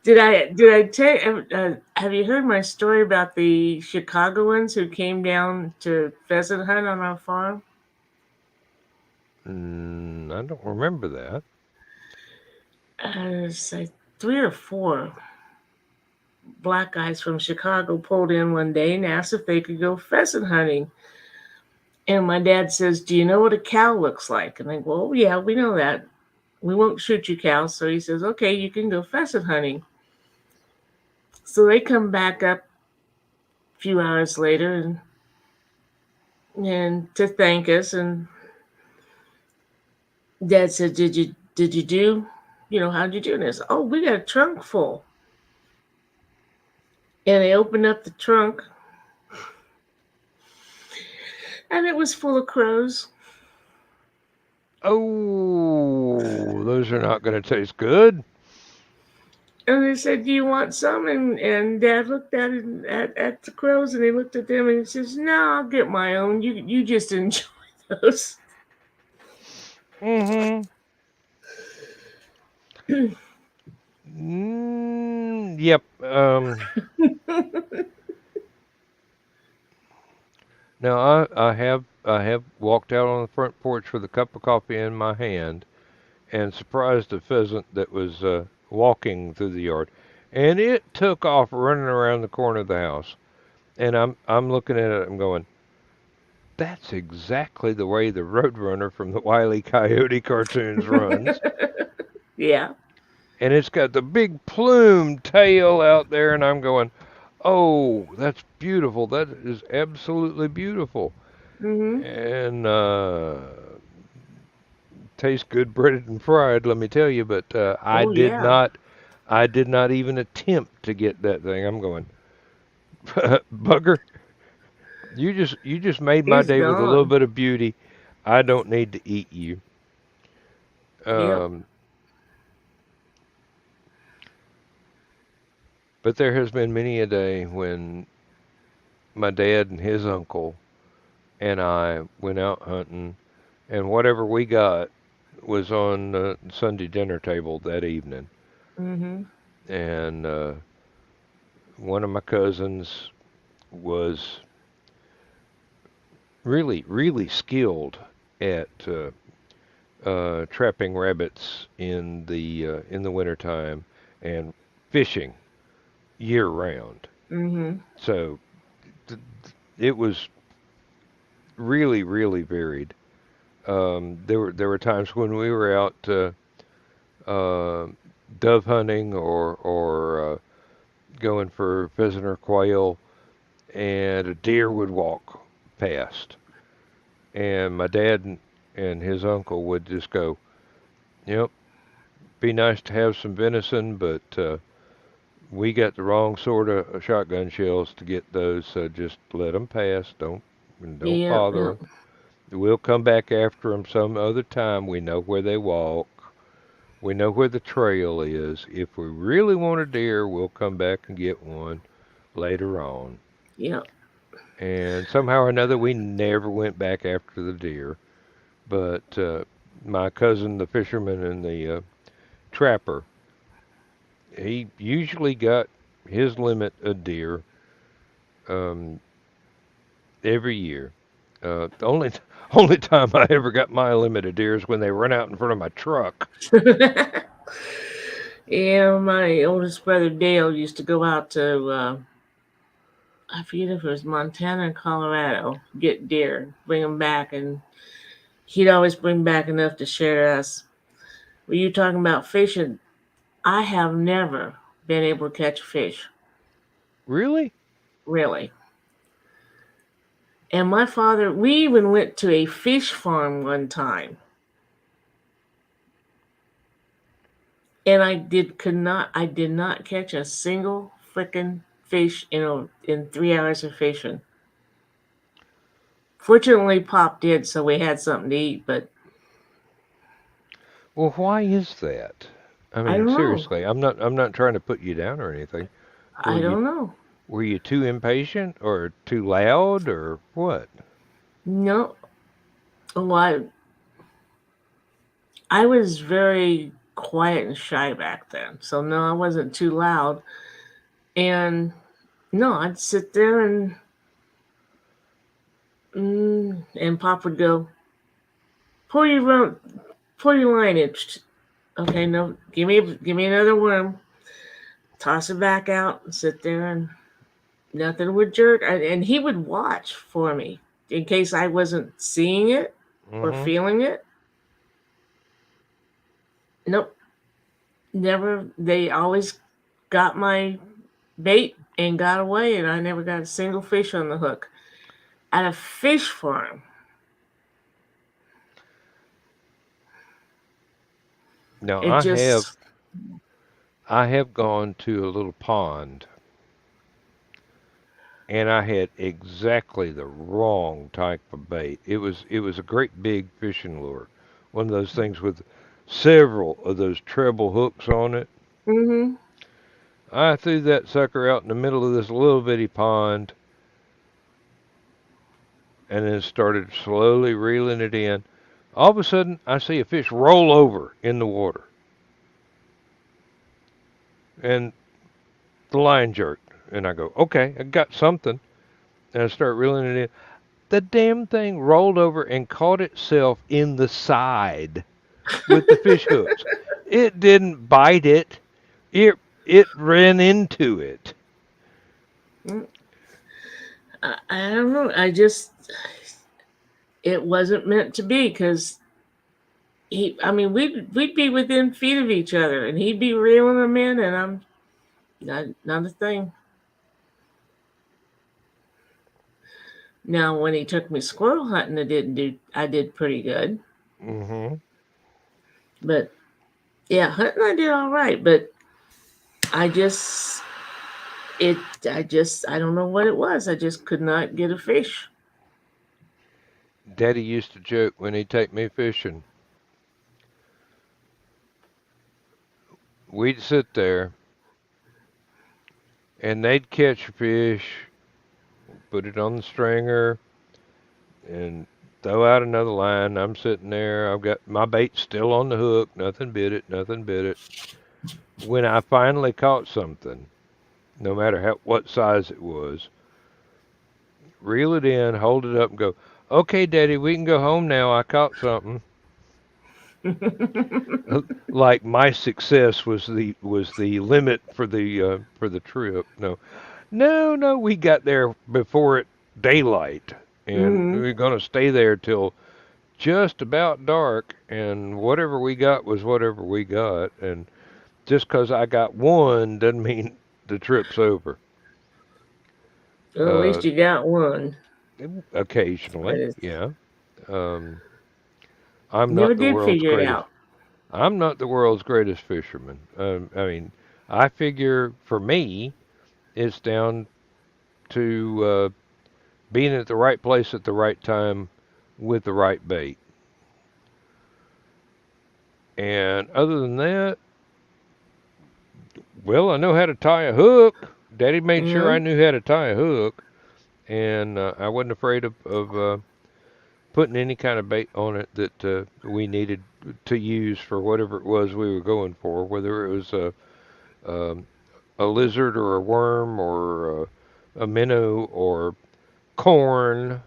Did I tell? Have you heard my story about the Chicagoans who came down to pheasant hunt on our farm? I don't remember that. It's like 3 or 4 black guys from Chicago pulled in one day and asked if they could go pheasant hunting. And my dad says, do you know what a cow looks like? And I go, oh, yeah, we know that. We won't shoot you cows. So he says, okay, you can go pheasant hunting. So they come back up a few hours later and to thank us. And Dad said, did you do, how'd you do this? Oh, we got a trunk full. And they opened up the trunk and it was full of crows. Oh, those are not going to taste good. And they said, do you want some? And Dad looked at it, at the crows, and he looked at them and he says, no, I'll get my own. You just enjoy those. Mm-hmm. Yep. Now I have walked out on the front porch with a cup of coffee in my hand and surprised a pheasant that was walking through the yard, and it took off running around the corner of the house. And I'm looking at it. I'm going, that's exactly the way the Roadrunner from the Wile E. Coyote cartoons runs. Yeah. And it's got the big plumed tail out there, and I'm going, oh, that's beautiful. That is absolutely beautiful. Mm-hmm. And tastes good breaded and fried, let me tell you. But I did not even attempt to get that thing. I'm going, bugger, you just made my day with a little bit of beauty. I don't need to eat you. But there has been many a day when my dad and his uncle and I went out hunting, and whatever we got was on the Sunday dinner table that evening. Mm-hmm. And one of my cousins was really, really skilled at trapping rabbits in the wintertime and fishing year round. Mm-hmm. So it was really, really varied. There were times when we were out dove hunting or going for pheasant or quail, and a deer would walk past, and my dad and his uncle would just go, "Yep, be nice to have some venison, but we got the wrong sort of shotgun shells to get those, so just let them pass. Don't bother them. We'll come back after them some other time. We know where they walk. We know where the trail is. If we really want a deer, we'll come back and get one later on." Yeah. And somehow or another, we never went back after the deer. But my cousin, the fisherman and the trapper, he usually got his limit of deer every year. The only time I ever got my limit of deer is when they run out in front of my truck. Yeah, my oldest brother Dale used to go out to I forget if it was Montana or Colorado, get deer, bring them back, and he'd always bring back enough to share us. Were you talking about fishing? I have never been able to catch a fish. Really? Really. And my father, we even went to a fish farm one time. And I did not catch a single frickin' fish in 3 hours of fishing. Fortunately, Pop did, so we had something to eat, but Well, why is that? I I mean, don't know. seriously, I'm not trying to put you down or anything. Were I you don't know. were you too impatient or too loud or what? No. Well, I was very quiet and shy back then. So no, I wasn't too loud. And no, I'd sit there and Pop would go, pull your run, pull your line in. Okay, no, give me another worm. Toss it back out and sit there, and nothing would jerk. And he would watch for me in case I wasn't seeing it or Mm-hmm. feeling it. Nope, never. They always got my bait and got away, and I never got a single fish on the hook. At a fish farm, Now it just I have gone to a little pond and I had exactly the wrong type of bait. It was a great big fishing lure. One of those things with several of those treble hooks on it. mm-hmm. I threw that sucker out in the middle of this little bitty pond and then started slowly reeling it in. All of a sudden, I see a fish roll over in the water, and the line jerked. And I go, okay, I got something. And I start reeling it in. The damn thing rolled over and caught itself in the side with the fish hooks. It didn't bite it. It ran into it. I don't know. It wasn't meant to be because I mean, we'd be within feet of each other, and he'd be reeling them in, and I'm not a thing. Now, when he took me squirrel hunting, I did pretty good, Hmm. but yeah, hunting I did all right, but I just it I don't know what it was. I just could not get a fish. Daddy used to joke when he'd take me fishing. We'd sit there and they'd catch a fish, put it on the stringer, and throw out another line. I'm sitting there. I've got my bait still on the hook. Nothing bit it. Nothing bit it. When I finally caught something, no matter what size it was, reel it in, hold it up, and go, "Okay, Daddy, we can go home now. I caught something." Like my success was the limit for the trip. No, no, no. We got there before it daylight, and Mm-hmm. we are gonna stay there till just about dark. And whatever we got was whatever we got. And just 'cause I got one doesn't mean the trip's over. Well, at Uh, least you got one. But Occasionally, yeah. Um, I'm never not the did world's figure it greatest. out. I'm not the world's greatest fisherman. I mean, I figure for me, it's down to being at the right place at the right time with the right bait. And other than that, well, I know how to tie a hook. Daddy made sure I Mm-hmm. knew how to tie a hook, and I wasn't afraid of putting any kind of bait on it that we needed to use for whatever it was we were going for, whether it was um, a lizard or a worm or a minnow or corn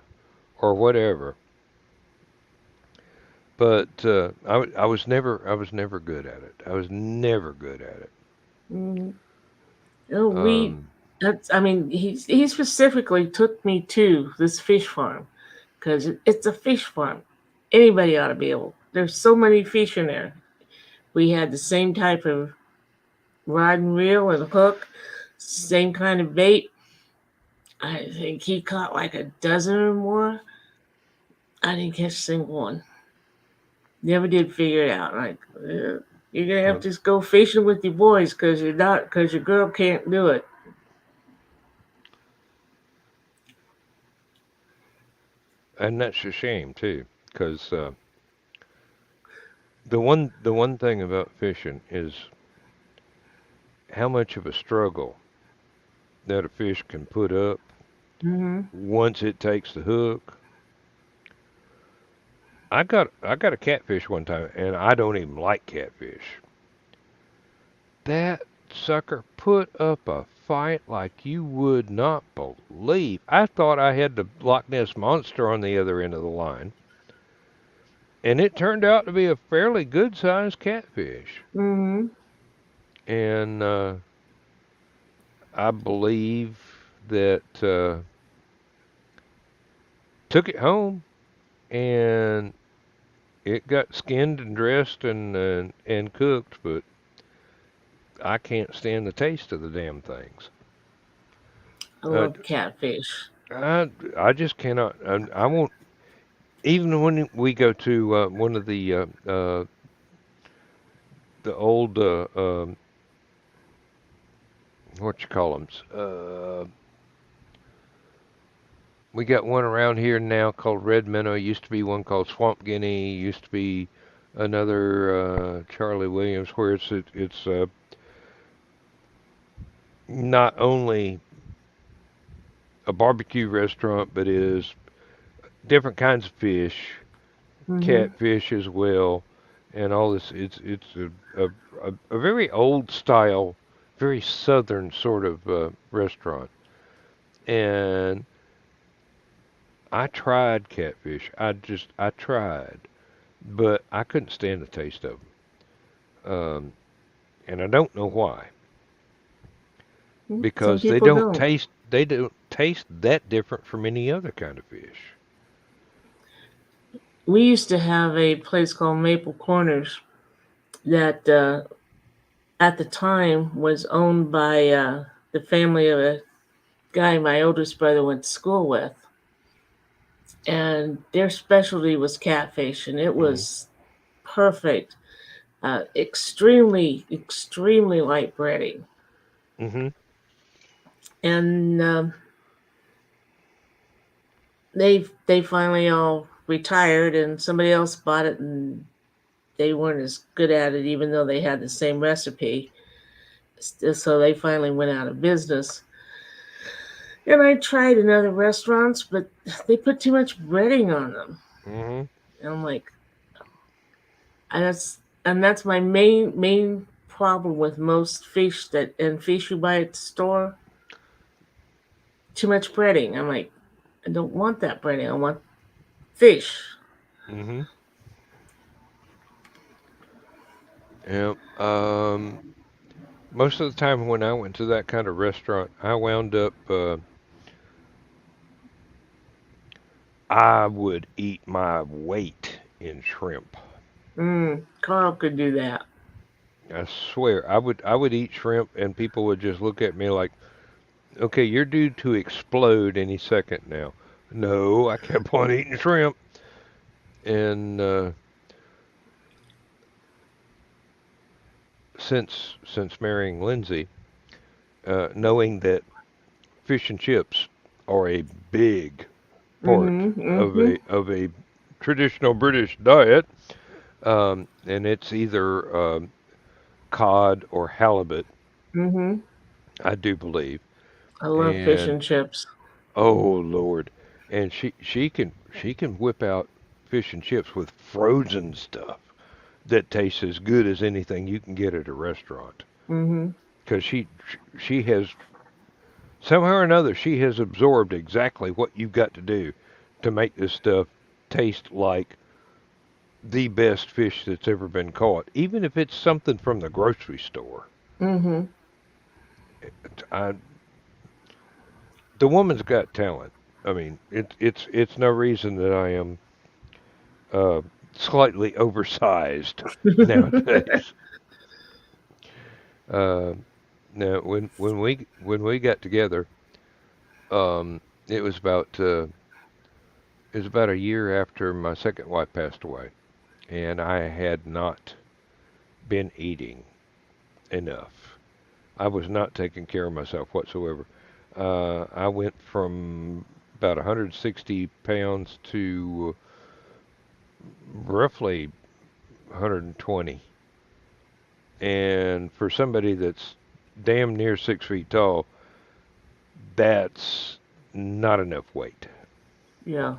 or whatever. But I was never good at it. I was never good at it. Mm-hmm. Oh, Um, I mean, he specifically took me to this fish farm because it's a fish farm. Anybody ought to be able. There's so many fish in there. We had the same type of rod and reel and hook, same kind of bait. I think he caught like a dozen or more. I didn't catch a single one. Never did figure it out. Like you're gonna have well, to just go fishing with your boys because your girl can't do it. and that's a shame too, because the one thing about fishing is how much of a struggle that a fish can put up Mhm. once it takes the hook. I got a catfish one time, and I don't even like catfish. That sucker put up a fight like you would not believe. I thought I had the Loch Ness monster on the other end of the line, and it turned out to be a fairly good-sized catfish. Mhm. And I believe that took it home, and it got skinned and dressed and cooked, but I can't stand the taste of the damn things. I Uh, love catfish. I just cannot. I won't. Even when we go to one of the old what you call them? We got one around here now called Red Minnow. Used to be one called Swamp Guinea. Used to be another Charlie Williams, where it's not only a barbecue restaurant, but is different kinds of fish, Mhm. catfish as well, and all this. It's a very old style, very southern sort of restaurant. And I tried catfish. I tried, but I couldn't stand the taste of them. And I don't know why, Some because people don't. they don't taste that different from any other kind of fish. We used to have a place called Maple Corners that at the time was owned by the family of a guy my oldest brother went to school with. And their specialty was catfish, and it Mm-hmm. was perfect. Extremely light breading. Mm-hmm. And they finally all retired, and somebody else bought it, and they weren't as good at it, even though they had the same recipe. So they finally went out of business. And I tried in other restaurants, but they put too much breading on them. Mm-hmm. And I'm like, and that's my main problem with most fish and fish you buy at the store. Too much breading. I'm like, I don't want that breading. I want fish. Mm-hmm. Yeah. Most of the time when I went to that kind of restaurant, I wound up. I would eat my weight in shrimp. Carl could do that. I swear, I would eat shrimp, and people would just look at me like, "Okay, you're due to explode any second now." No, I kept on eating shrimp, and since marrying Lindsay, knowing that fish and chips are a big part Mm-hmm. of Mm-hmm. a traditional British diet, and it's either cod or halibut, Mm-hmm. I do believe. I love fish And and chips. oh Lord, and she can whip out fish and chips with frozen stuff that tastes as good as anything you can get at a restaurant. Mm-hmm. Because she has somehow or another she has absorbed exactly what you've got to do to make this stuff taste like the best fish that's ever been caught, even if it's something from the grocery store. Mm-hmm. I, the woman's got talent. I mean, it's no reason that I am uh, slightly oversized nowadays. Uh, Now, when we got together, um, it was about a year after my second wife passed away, and I had not been eating enough. I was not taking care of myself whatsoever. I went from about 160 pounds to roughly 120. And for somebody that's damn near 6 feet tall, that's not enough weight. Yeah.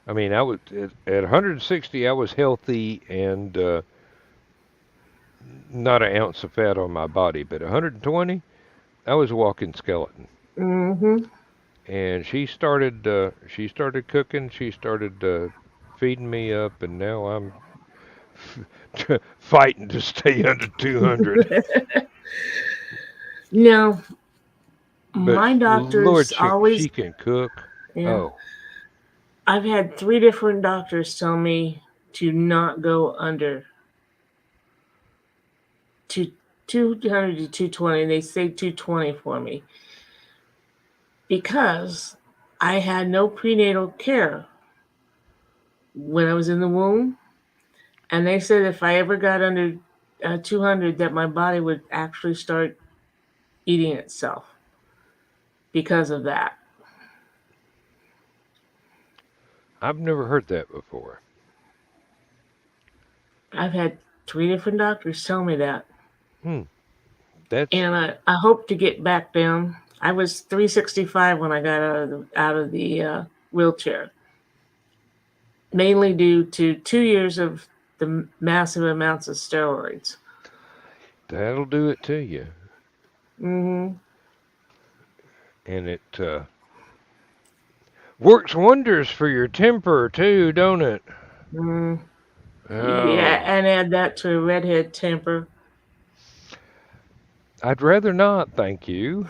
I mean, I was at 160, I was healthy and not an ounce of fat on my body. But 120, I was a walking skeleton. Mm-hmm. And she started cooking. She started feeding me up, and now I'm fighting to stay under 200. Now, But my Lord, doctors she always, can cook. yeah, Oh, I've had 3 different doctors tell me to not go under to 200 to 220. And they say 220 for me because I had no prenatal care when I was in the womb. And they said if I ever got under 200, that my body would actually start eating itself because of that. I've never heard that before. I've had 3 different doctors tell me that. Hmm, that's And I hope to get back down. I was 365 when I got out of the wheelchair, mainly due to 2 years of the massive amounts of steroids. that'll do it to you, Hmm. and it works wonders for your temper too, don't it? Mm. Yeah, Oh, and add that to a redhead temper. I'd rather not, thank you.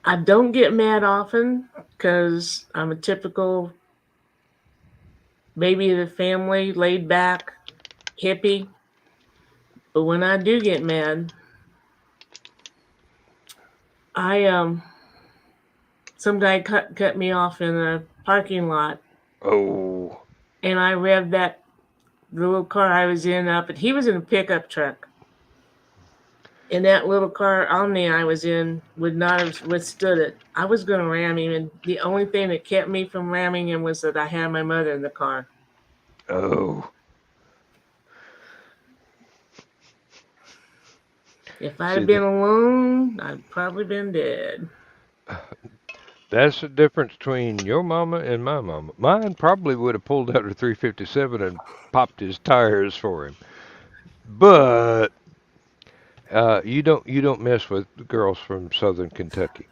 I don't get mad often because I'm a typical baby of the family, laid back, hippie. But when I do get mad, I some guy cut me off in a parking lot, Oh, and I revved the little car I was in up, and he was in a pickup truck. And that little car Omni I was in would not have withstood it. I was going to ram him, and the only thing that kept me from ramming him was that I had my mother in the car. oh. If I'd See have been that? alone, I'd probably been dead. That's the difference between your mama and my mama. Mine probably would have pulled out her 357 and popped his tires for him. But you don't mess with girls from Southern Kentucky.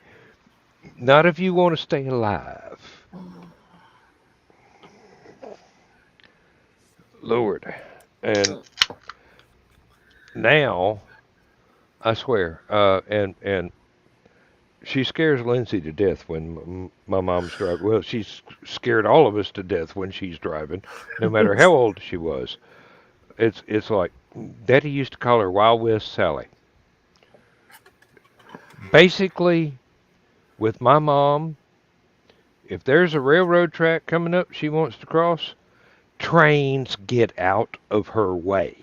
Not if you want to stay alive. Lord. And now, I swear, and she scares Lindsay to death when my mom's driving. Well, she's scared all of us to death when she's driving, no matter how old she was. It's like Daddy used to call her Wild West Sally. Basically, with my mom, if there's a railroad track coming up she wants to cross, trains get out of her way.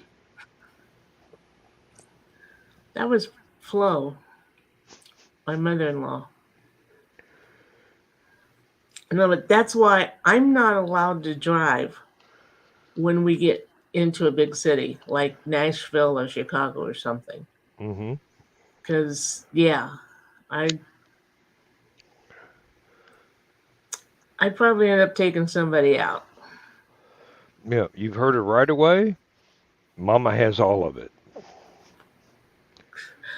That was Flo, my mother-in-law. No, but that's why I'm not allowed to drive when we get into a big city like Nashville or Chicago or something. Mm-hmm. Because, yeah, I I'd probably end up taking somebody out. Yeah, you've heard her right away. Mama has all of it.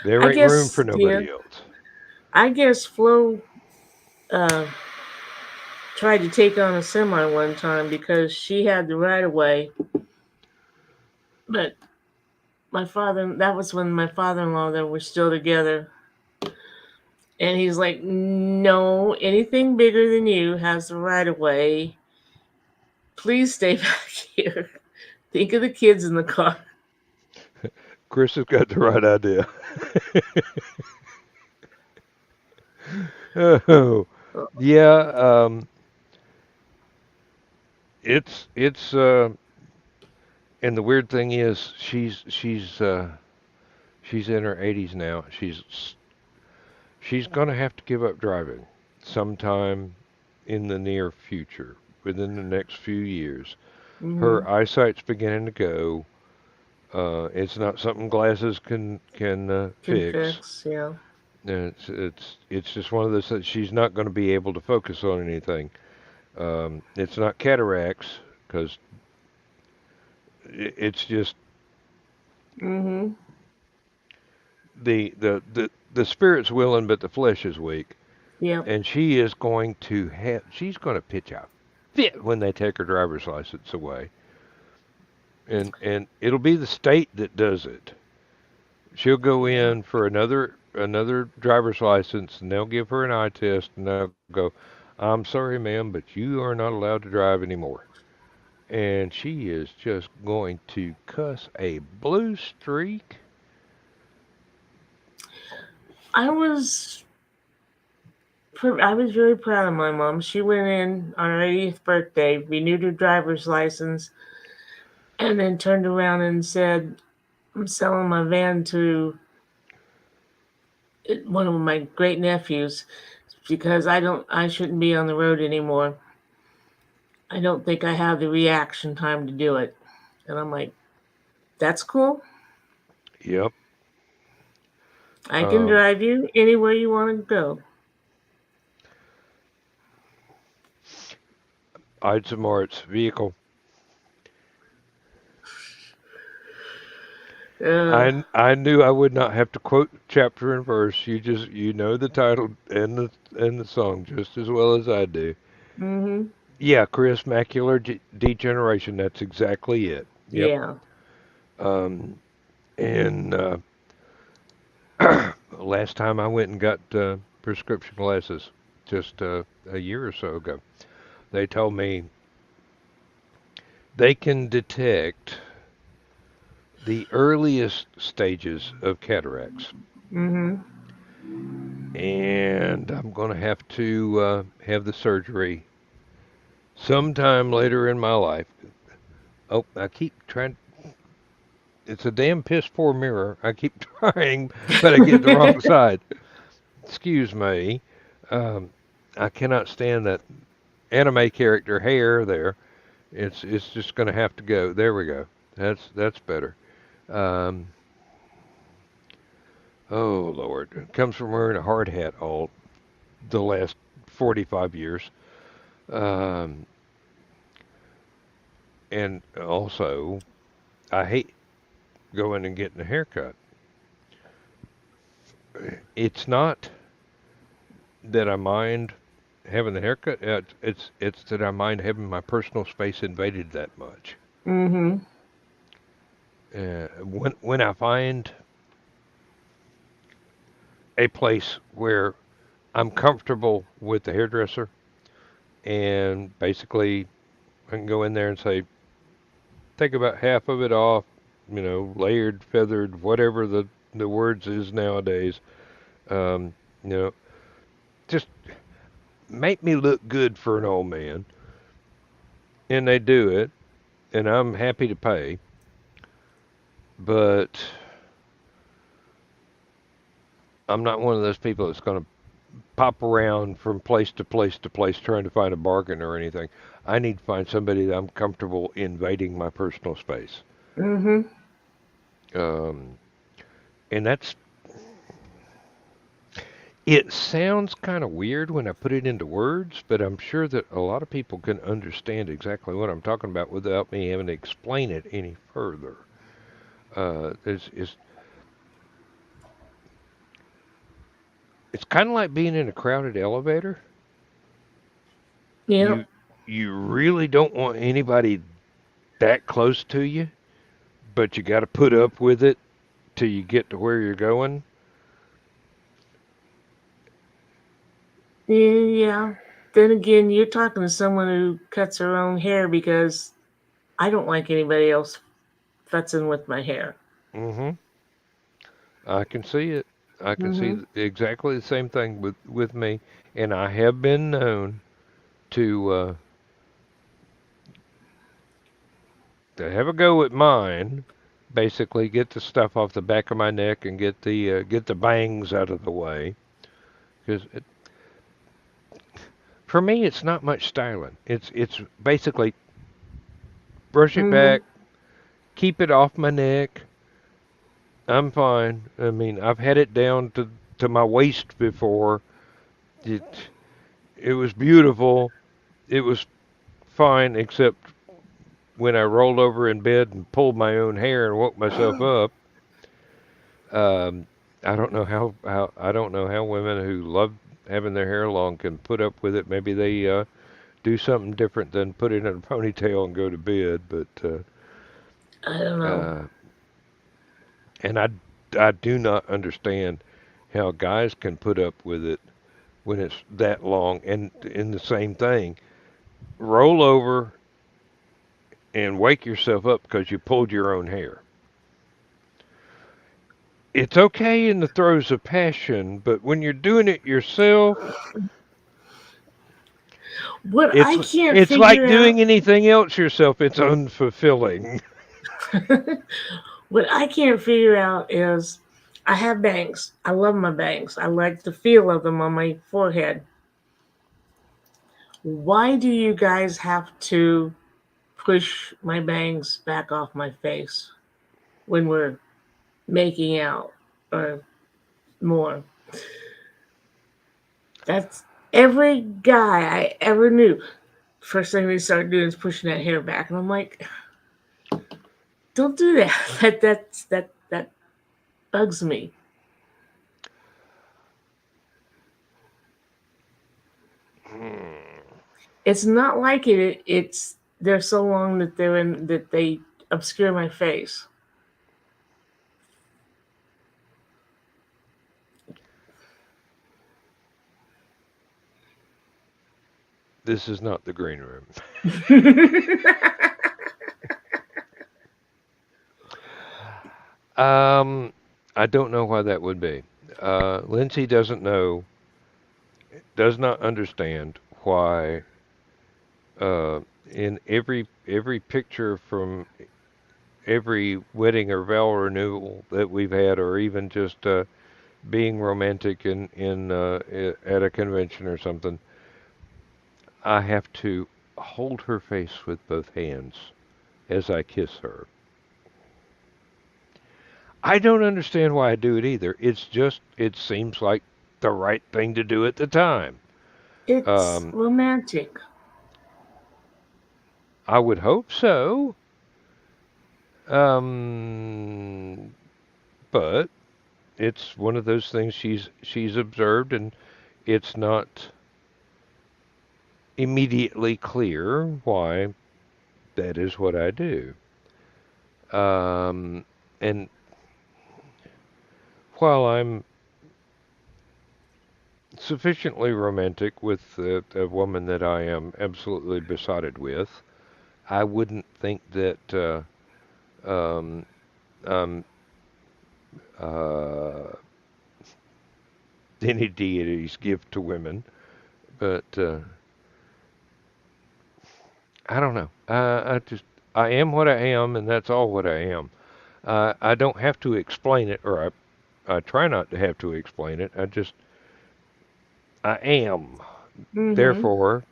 There I ain't room guess, for yeah, nobody else. I guess Flo uh, tried to take on a semi one time because she had the right of way. But that was when my father-in-law that were still together. And he's like, no, anything bigger than you has the right of way. Please stay back here. Think of the kids in the car. Chris has got the right idea. Oh, yeah. It's and the weird thing is she's in her 80s now. She's gonna have to give up driving sometime in the near future, within the next few years. Her eyesight's beginning to go. It's not something glasses can Can fix. fix, yeah. And it's just one of those that she's not going to be able to focus on anything. It's not cataracts because it's just Mm-hmm. the spirit's willing, but the flesh is weak. Yep. And she's going to pitch a fit when they take her driver's license away. And it'll be the state that does it. She'll go in for another driver's license, and they'll give her an eye test, and they'll go, "I'm sorry, ma'am, but you are not allowed to drive anymore." And she is just going to cuss a blue streak. I was very proud of my mom. She went in on her 80th birthday, renewed her driver's license, and then turned around and said, "I'm selling my van to one of my great nephews because I shouldn't be on the road anymore. I don't think I have the reaction time to do it." And I'm like, "That's cool. Yep. I can Um, drive you anywhere you want to go." Ides Mart's vehicle. Uh, I knew I would not have to quote chapter and verse. You know the title and the song just as well as I do. mm-hmm. Yeah, Chris, macular degeneration. That's exactly it. Yep. Yeah. Um, and last time I went and got prescription glasses, just a year or so ago, they told me they can detect the earliest stages of cataracts. Mm-hmm. And I'm going to have the surgery sometime later in my life. Oh, I keep trying. It's a damn piss poor mirror. I keep trying, but I get the wrong side. Excuse me. Um, I cannot stand that anime character hair there. It's just going to have to go. There we go. That's better. Um, oh Lord, it comes from wearing a hard hat all the last 45 years. Um, and also, I hate going and getting a haircut. It's not that I mind having the haircut. It's that I mind having my personal space invaded that much. Mm-hmm. When I find a place where I'm comfortable with the hairdresser, and basically I can go in there and say, take about half of it off, layered, feathered, whatever the words is nowadays. Um, you know, just make me look good for an old man, and they do it, and I'm happy to pay. But I'm not one of those people that's going to pop around from place to place to place trying to find a bargain or anything. I need to find somebody that I'm comfortable invading my personal space. Mm-hmm. Um, and it sounds kind of weird when I put it into words, but I'm sure that a lot of people can understand exactly what I'm talking about without me having to explain it any further. It's kind of like being in a crowded elevator. Yep. You really don't want anybody that close to you, but you got to put up with it till you get to where you're going. Yeah. Then again, you're talking to someone who cuts her own hair because I don't like anybody else futzing with my hair. Mm-hmm. I can see it. I can see Mm-hmm. exactly the same thing with me, and I have been known to have a go at mine. Basically, get the stuff off the back of my neck and get the bangs out of the way. Because for me, it's not much styling. It's basically brush it back, keep it off my neck. I'm fine. I mean, I've had it down to my waist before. It it was beautiful. It was fine, except when I rolled over in bed and pulled my own hair and woke myself up. Um, I don't know how I don't know how women who love having their hair long can put up with it. Maybe they do something different than put it in a ponytail and go to bed. But I don't know. and I do not understand how guys can put up with it when it's that long. And in the same thing, roll over and wake yourself up because you pulled your own hair. It's okay in the throes of passion, but when you're doing it yourself, What I can't it's like figure out, doing anything else yourself. It's unfulfilling. what I can't figure out is, I have bangs. I love my bangs. I like the feel of them on my forehead. Why do you guys have to push my bangs back off my face when we're making out or more? That's every guy I ever knew. First thing they start doing is pushing that hair back, and I'm like, don't do that. That bugs me. It's not like it. It's they're so long that they obscure my face. This is not the green room. I don't know why that would be. Lindsay does not understand why in every picture from every wedding or vow renewal that we've had, or even just being romantic at a convention or something, I have to hold her face with both hands as I kiss her. I don't understand why I do it either. It's just it seems like the right thing to do at the time. It's Um, romantic. I would hope so. Um, but it's one of those things she's observed, and it's not immediately clear why that is what I do. Um, and while I'm sufficiently romantic with a woman that I am absolutely besotted with, I wouldn't think that um, I'm uh, any deity's gift to women. But I don't know. I am what I am, and that's all what I am. I don't have to explain it, or I try not to have to explain it. I am. Mm-hmm. Therefore,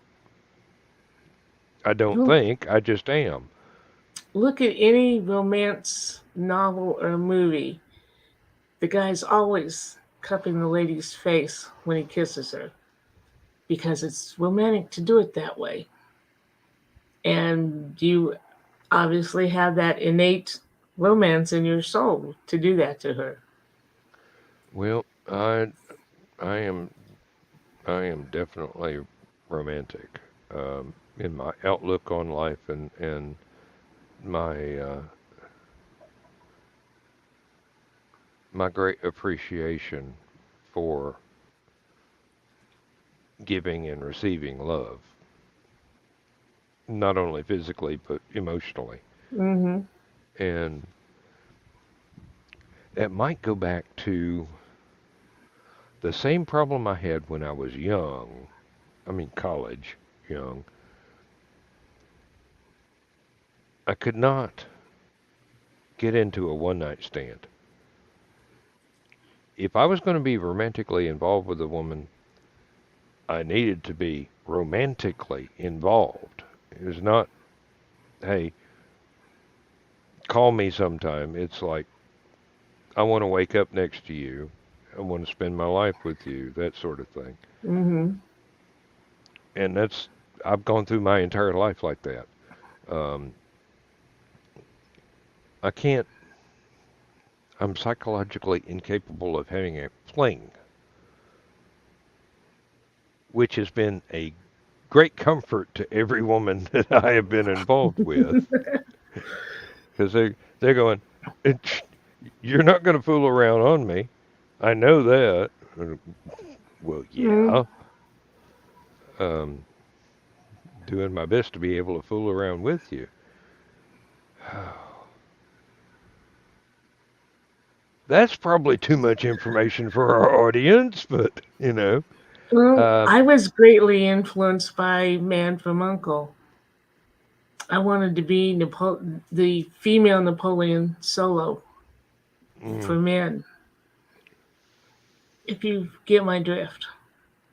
I don't Look, think. I just am. look at any romance novel or movie. The guy's always cupping the lady's face when he kisses her because it's romantic to do it that way. And you obviously have that innate romance in your soul to do that to her. Well, I am I am definitely romantic in my outlook on life and my my great appreciation for giving and receiving love, not only physically but emotionally. Mm-hmm. And that might go back to the same problem I had when I was young. I mean, college, young. I could not get into a one night stand. If I was going to be romantically involved with a woman, I needed to be romantically involved. It was not, hey, call me sometime. It's like, I want to wake up next to you. I want to spend my life with you, that sort of thing. Mm-hmm. And I've gone through my entire life like that. Um, I can't, I'm psychologically incapable of having a fling, which has been a great comfort to every woman that I have been involved with. Because they're going, you're not going to fool around on me. I know that. Well, Mm-hmm. yeah. Um, doing my best to be able to fool around with you. That's probably too much information for our audience, but Well, um, I was greatly influenced by Man from Uncle. I wanted to be the female Napoleon Solo mm, for men, if you get my drift.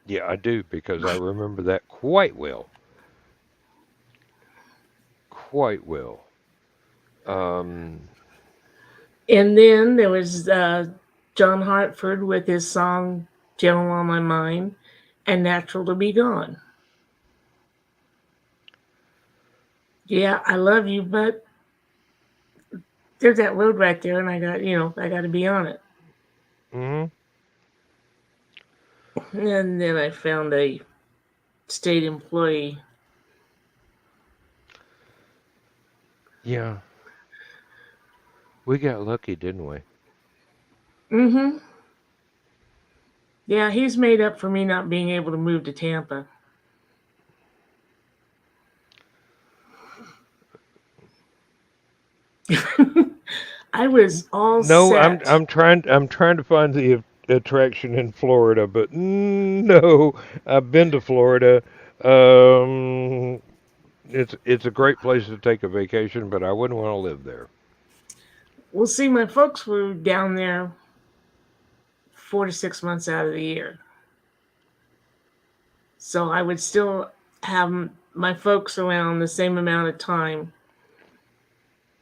yeah, I do because I remember that quite well, quite well. Um, And then there was John Hartford with his song Gentle on My Mind and Natural to Be Gone. Yeah, I love you, but there's that road right there, and I got to be on it. hmm And then I found a state employee. Yeah, we got lucky, didn't we? Mm-hmm. Yeah, he's made up for me not being able to move to Tampa. I was all No, set. I'm trying to find the attraction in Florida, but no, I've been to Florida. Um, it's a great place to take a vacation, but I wouldn't want to live there. Well, see, my folks were down there 4 to 6 months out of the year. So I would still have my folks around the same amount of time.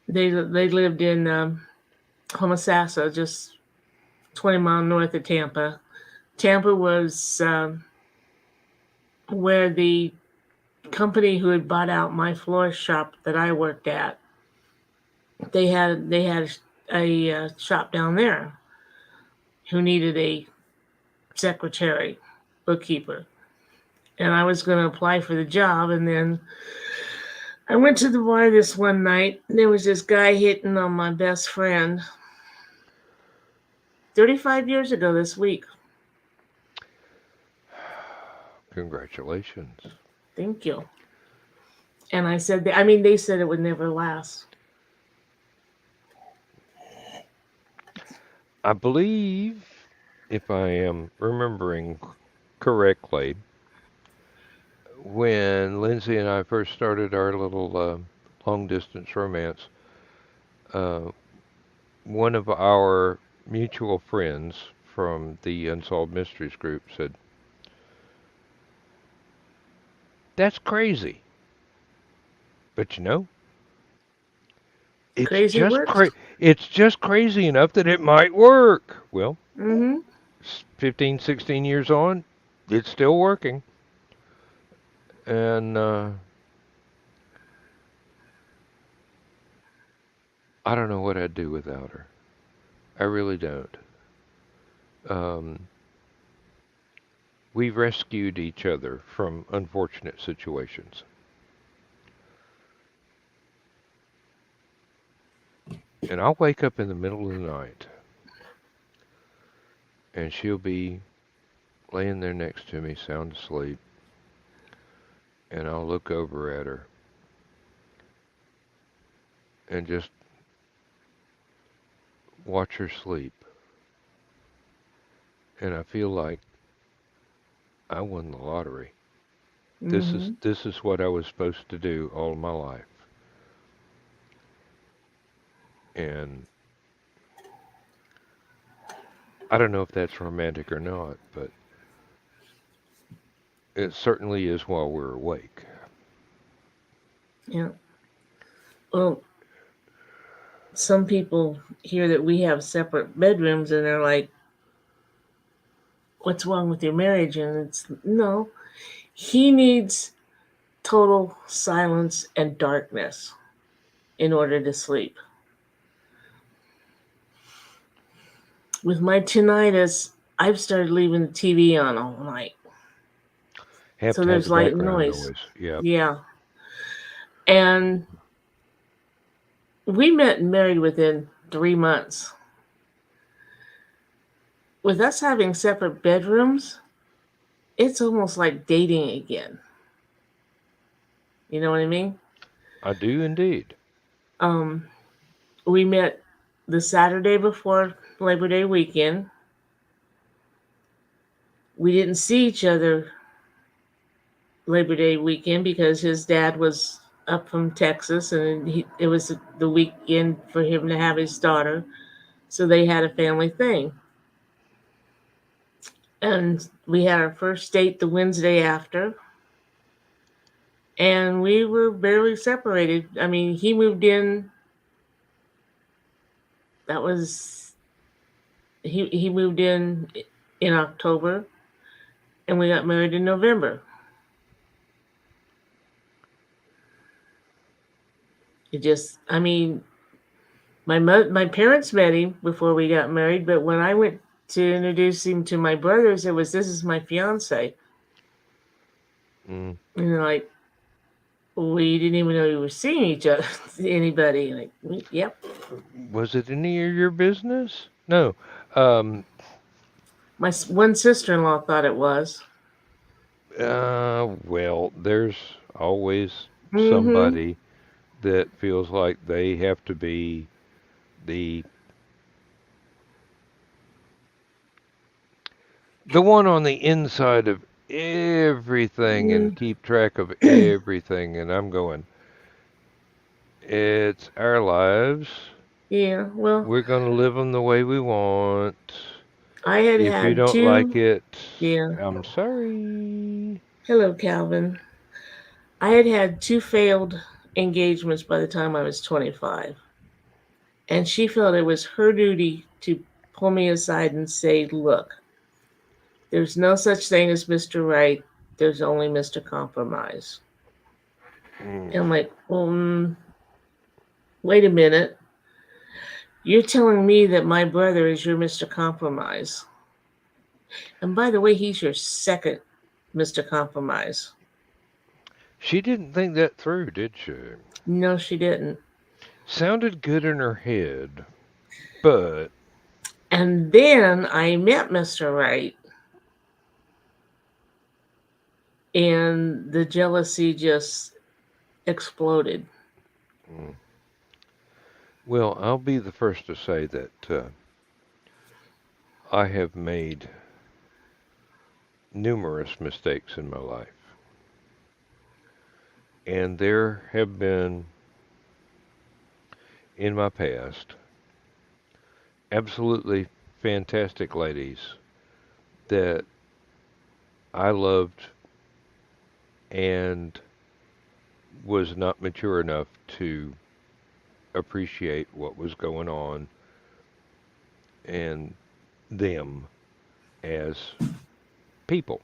They lived in Homosassa, just 20 miles north of Tampa. Tampa was where the company who had bought out my floor shop that I worked at. They had a shop down there who needed a secretary, bookkeeper, and I was going to apply for the job. And then I went to the bar this one night, and there was this guy hitting on my best friend 35 years ago this week. Congratulations. Thank you. And I said, I mean, they said it would never last. I believe, if I am remembering correctly, when Lindsay and I first started our little long distance romance, uh, one of our mutual friends from the Unsolved Mysteries group said, "That's crazy." But Crazy works. it's just crazy enough that it might work. Well, Mm-hmm. 15, 16 years on, it's still working. And I don't know what I'd do without her. I really don't. Um, we rescued each other from unfortunate situations. And I'll wake up in the middle of the night and she'll be laying there next to me, sound asleep. And I'll look over at her and just watch her sleep. And I feel like I won the lottery. Mm-hmm. This is what I was supposed to do all my life. And I don't know if that's romantic or not, but it certainly is while we're awake. Yeah. Well, some people hear that we have separate bedrooms and they're like, what's wrong with your marriage? And it's no, he needs total silence and darkness in order to sleep. With my tinnitus, I've started leaving the TV on all night. Have So to have there's the light background noise. noise. Yeah. Yeah. And we met and married within 3 months. With us having separate bedrooms, it's almost like dating again. You know what I mean? I do indeed. Um, we met the Saturday before Labor Day weekend. We didn't see each other Labor Day weekend because his dad was up from Texas and it was the weekend for him to have his daughter. So they had a family thing. And we had our first date the Wednesday after. And we were barely separated. I mean, he moved in. That was he moved in October, and we got married in November. It just, I mean, my parents met him before we got married, but when I went to introduce him to my brothers, it was this is my fiance, Mm. and they're like, we didn't even know we were seeing each other, anybody. Like, yep. Was it any of your business? No. Um, My one sister-in-law thought it was. well, there's always Mm-hmm. somebody that feels like they have to be the the one on the inside of everything and keep track of everything. And I'm going, it's our lives. Yeah. Well, We're going to live them the way we want. I had If you had don't like two. it, Yeah. I'm sorry. Hello, Calvin. I had had two failed engagements by the time I was 25. And she felt it was her duty to pull me aside and say, look, there's no such thing as Mr. Right. There's only Mr. Compromise. Mm. And I'm like, wait a minute. You're telling me that my brother is your Mr. Compromise. And by the way, he's your second Mr. Compromise. She didn't think that through, did she? No, she didn't. Sounded good in her head, but And then I met Mr. Right, and the jealousy just exploded. mm. Well, I'll be the first to say that I have made numerous mistakes in my life. And there have been in my past absolutely fantastic ladies that I loved and was not mature enough to appreciate what was going on and them as people.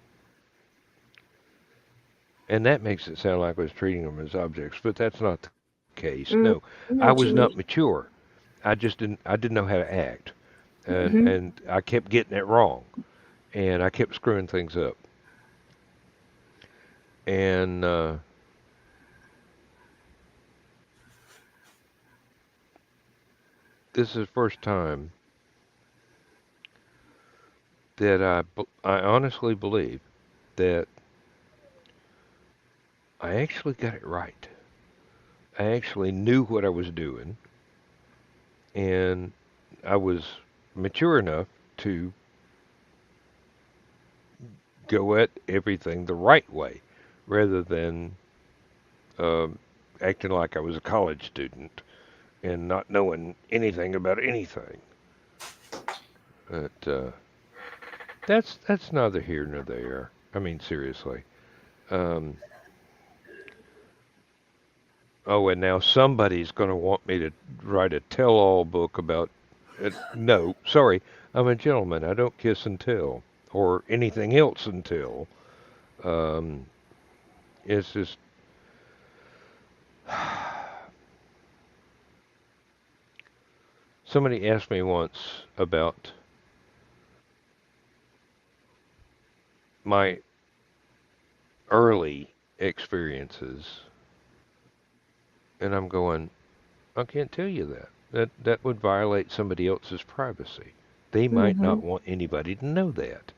And that makes it sound like I was treating them as objects, but that's not the case. Mm, No, I know I what was you not mean. mature. I didn't know how to act. And Hmm. and I kept getting it wrong. And I kept screwing things up. And this is the first time that I honestly believe that I actually got it right. I actually knew what I was doing, and I was mature enough to go at everything the right way, rather than um, acting like I was a college student and not knowing anything about anything. But that's neither here nor there. I mean, seriously. Um, Oh, and now somebody's going to want me to write a tell-all book about it. No, sorry, I'm a gentleman. I don't kiss and tell or anything else until. Um, it's just somebody asked me once about my early experiences, and I'm going, I can't tell you that. That would violate somebody else's privacy. They might not want anybody to know that.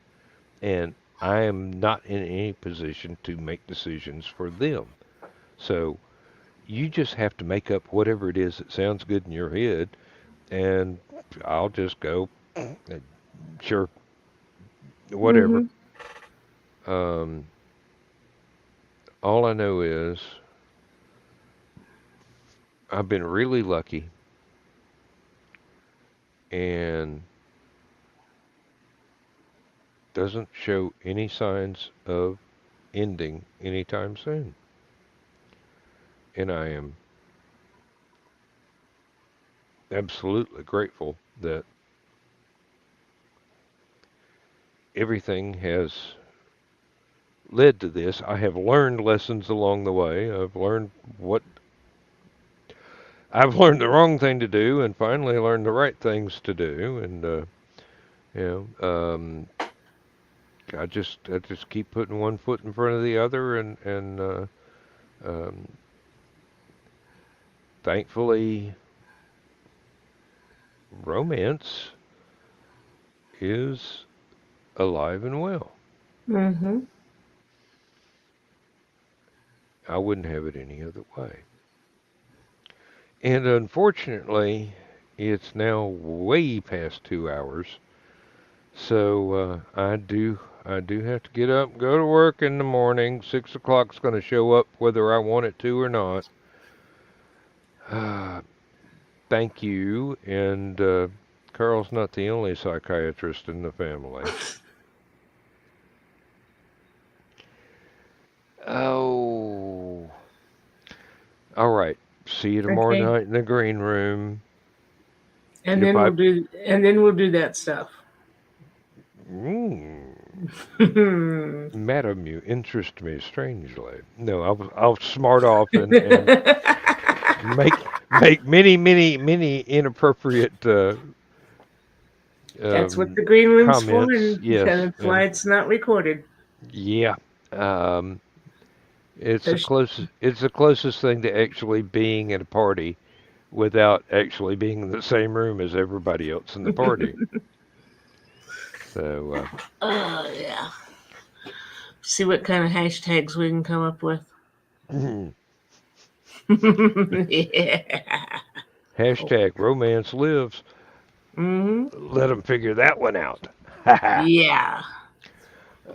And I am not in any position to make decisions for them. So you just have to make up whatever it is that sounds good in your head, and I'll just go, sure, whatever. Um, all I know is I've been really lucky, and doesn't show any signs of ending anytime soon. And I am absolutely grateful that everything has led to this. I have learned lessons along the way. I've learned the wrong thing to do, and finally learned the right things to do. And you know, I just keep putting one foot in front of the other, and um, thankfully, romance is alive and well. I wouldn't have it any other way. And unfortunately, it's now way past 2 hours, so I do have to get up and go to work in the morning. 6 o'clock's going to show up whether I want it to or not. Thank you, and Carl's not the only psychiatrist in the family. Oh, all right. See you tomorrow night in the green room. And then we'll do that stuff. Madam, you interest me strangely. No, I'll smart off and make many inappropriate. That's what the green room's for, comments. Yes, that's why it's not recorded. Yeah, it's the closest thing to actually being at a party without actually being in the same room as everybody else in the party. So. Yeah. See what kind of hashtags we can come up with. Yeah. Hashtag romance lives. Let them figure that one out. Yeah.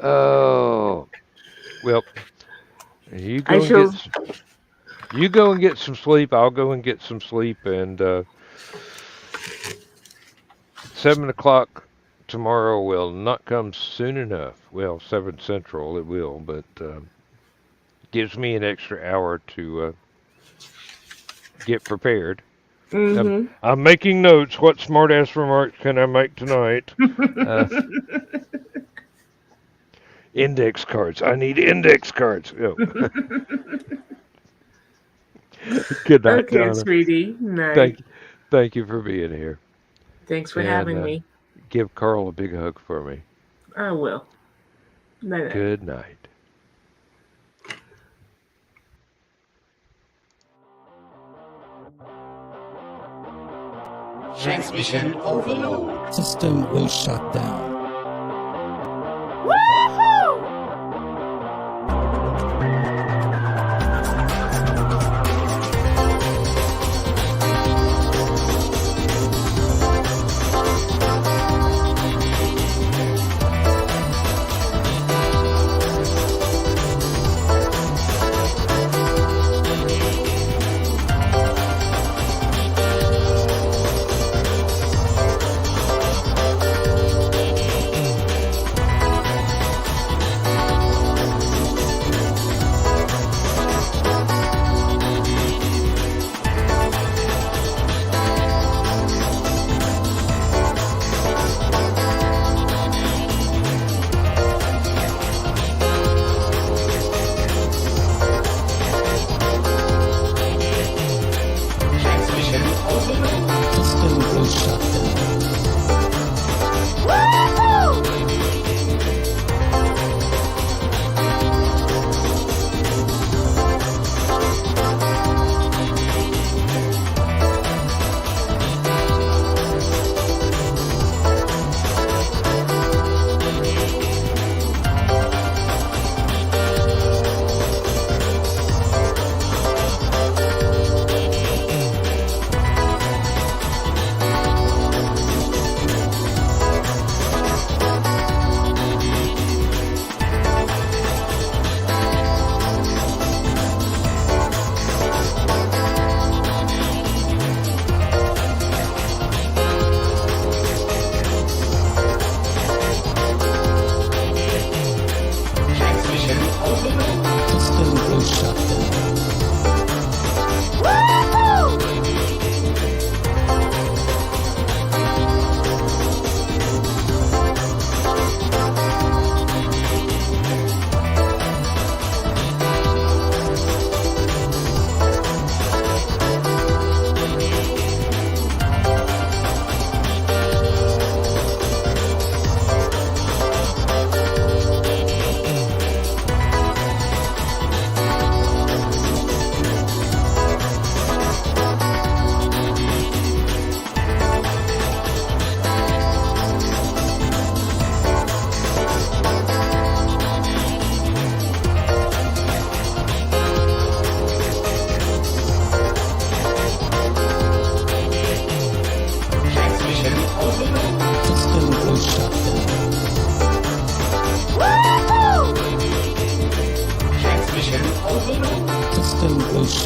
Oh. Well, you go and get some sleep. I'll go and get some sleep. And 7 o'clock tomorrow will not come soon enough. Well, 7 Central it will, but gives me an extra hour to get prepared. I'm making notes. What smart-ass remarks can I make tonight? Index cards. I need index cards. Oh. Good night, okay, Donna. Sweetie. Night. Thank you for being here. Thanks for having me. Give Carl a big hug for me. I will. Night. Good night. Transmission overload. System will shut down.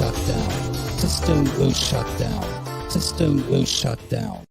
shut down. System will shut down. System will shut down.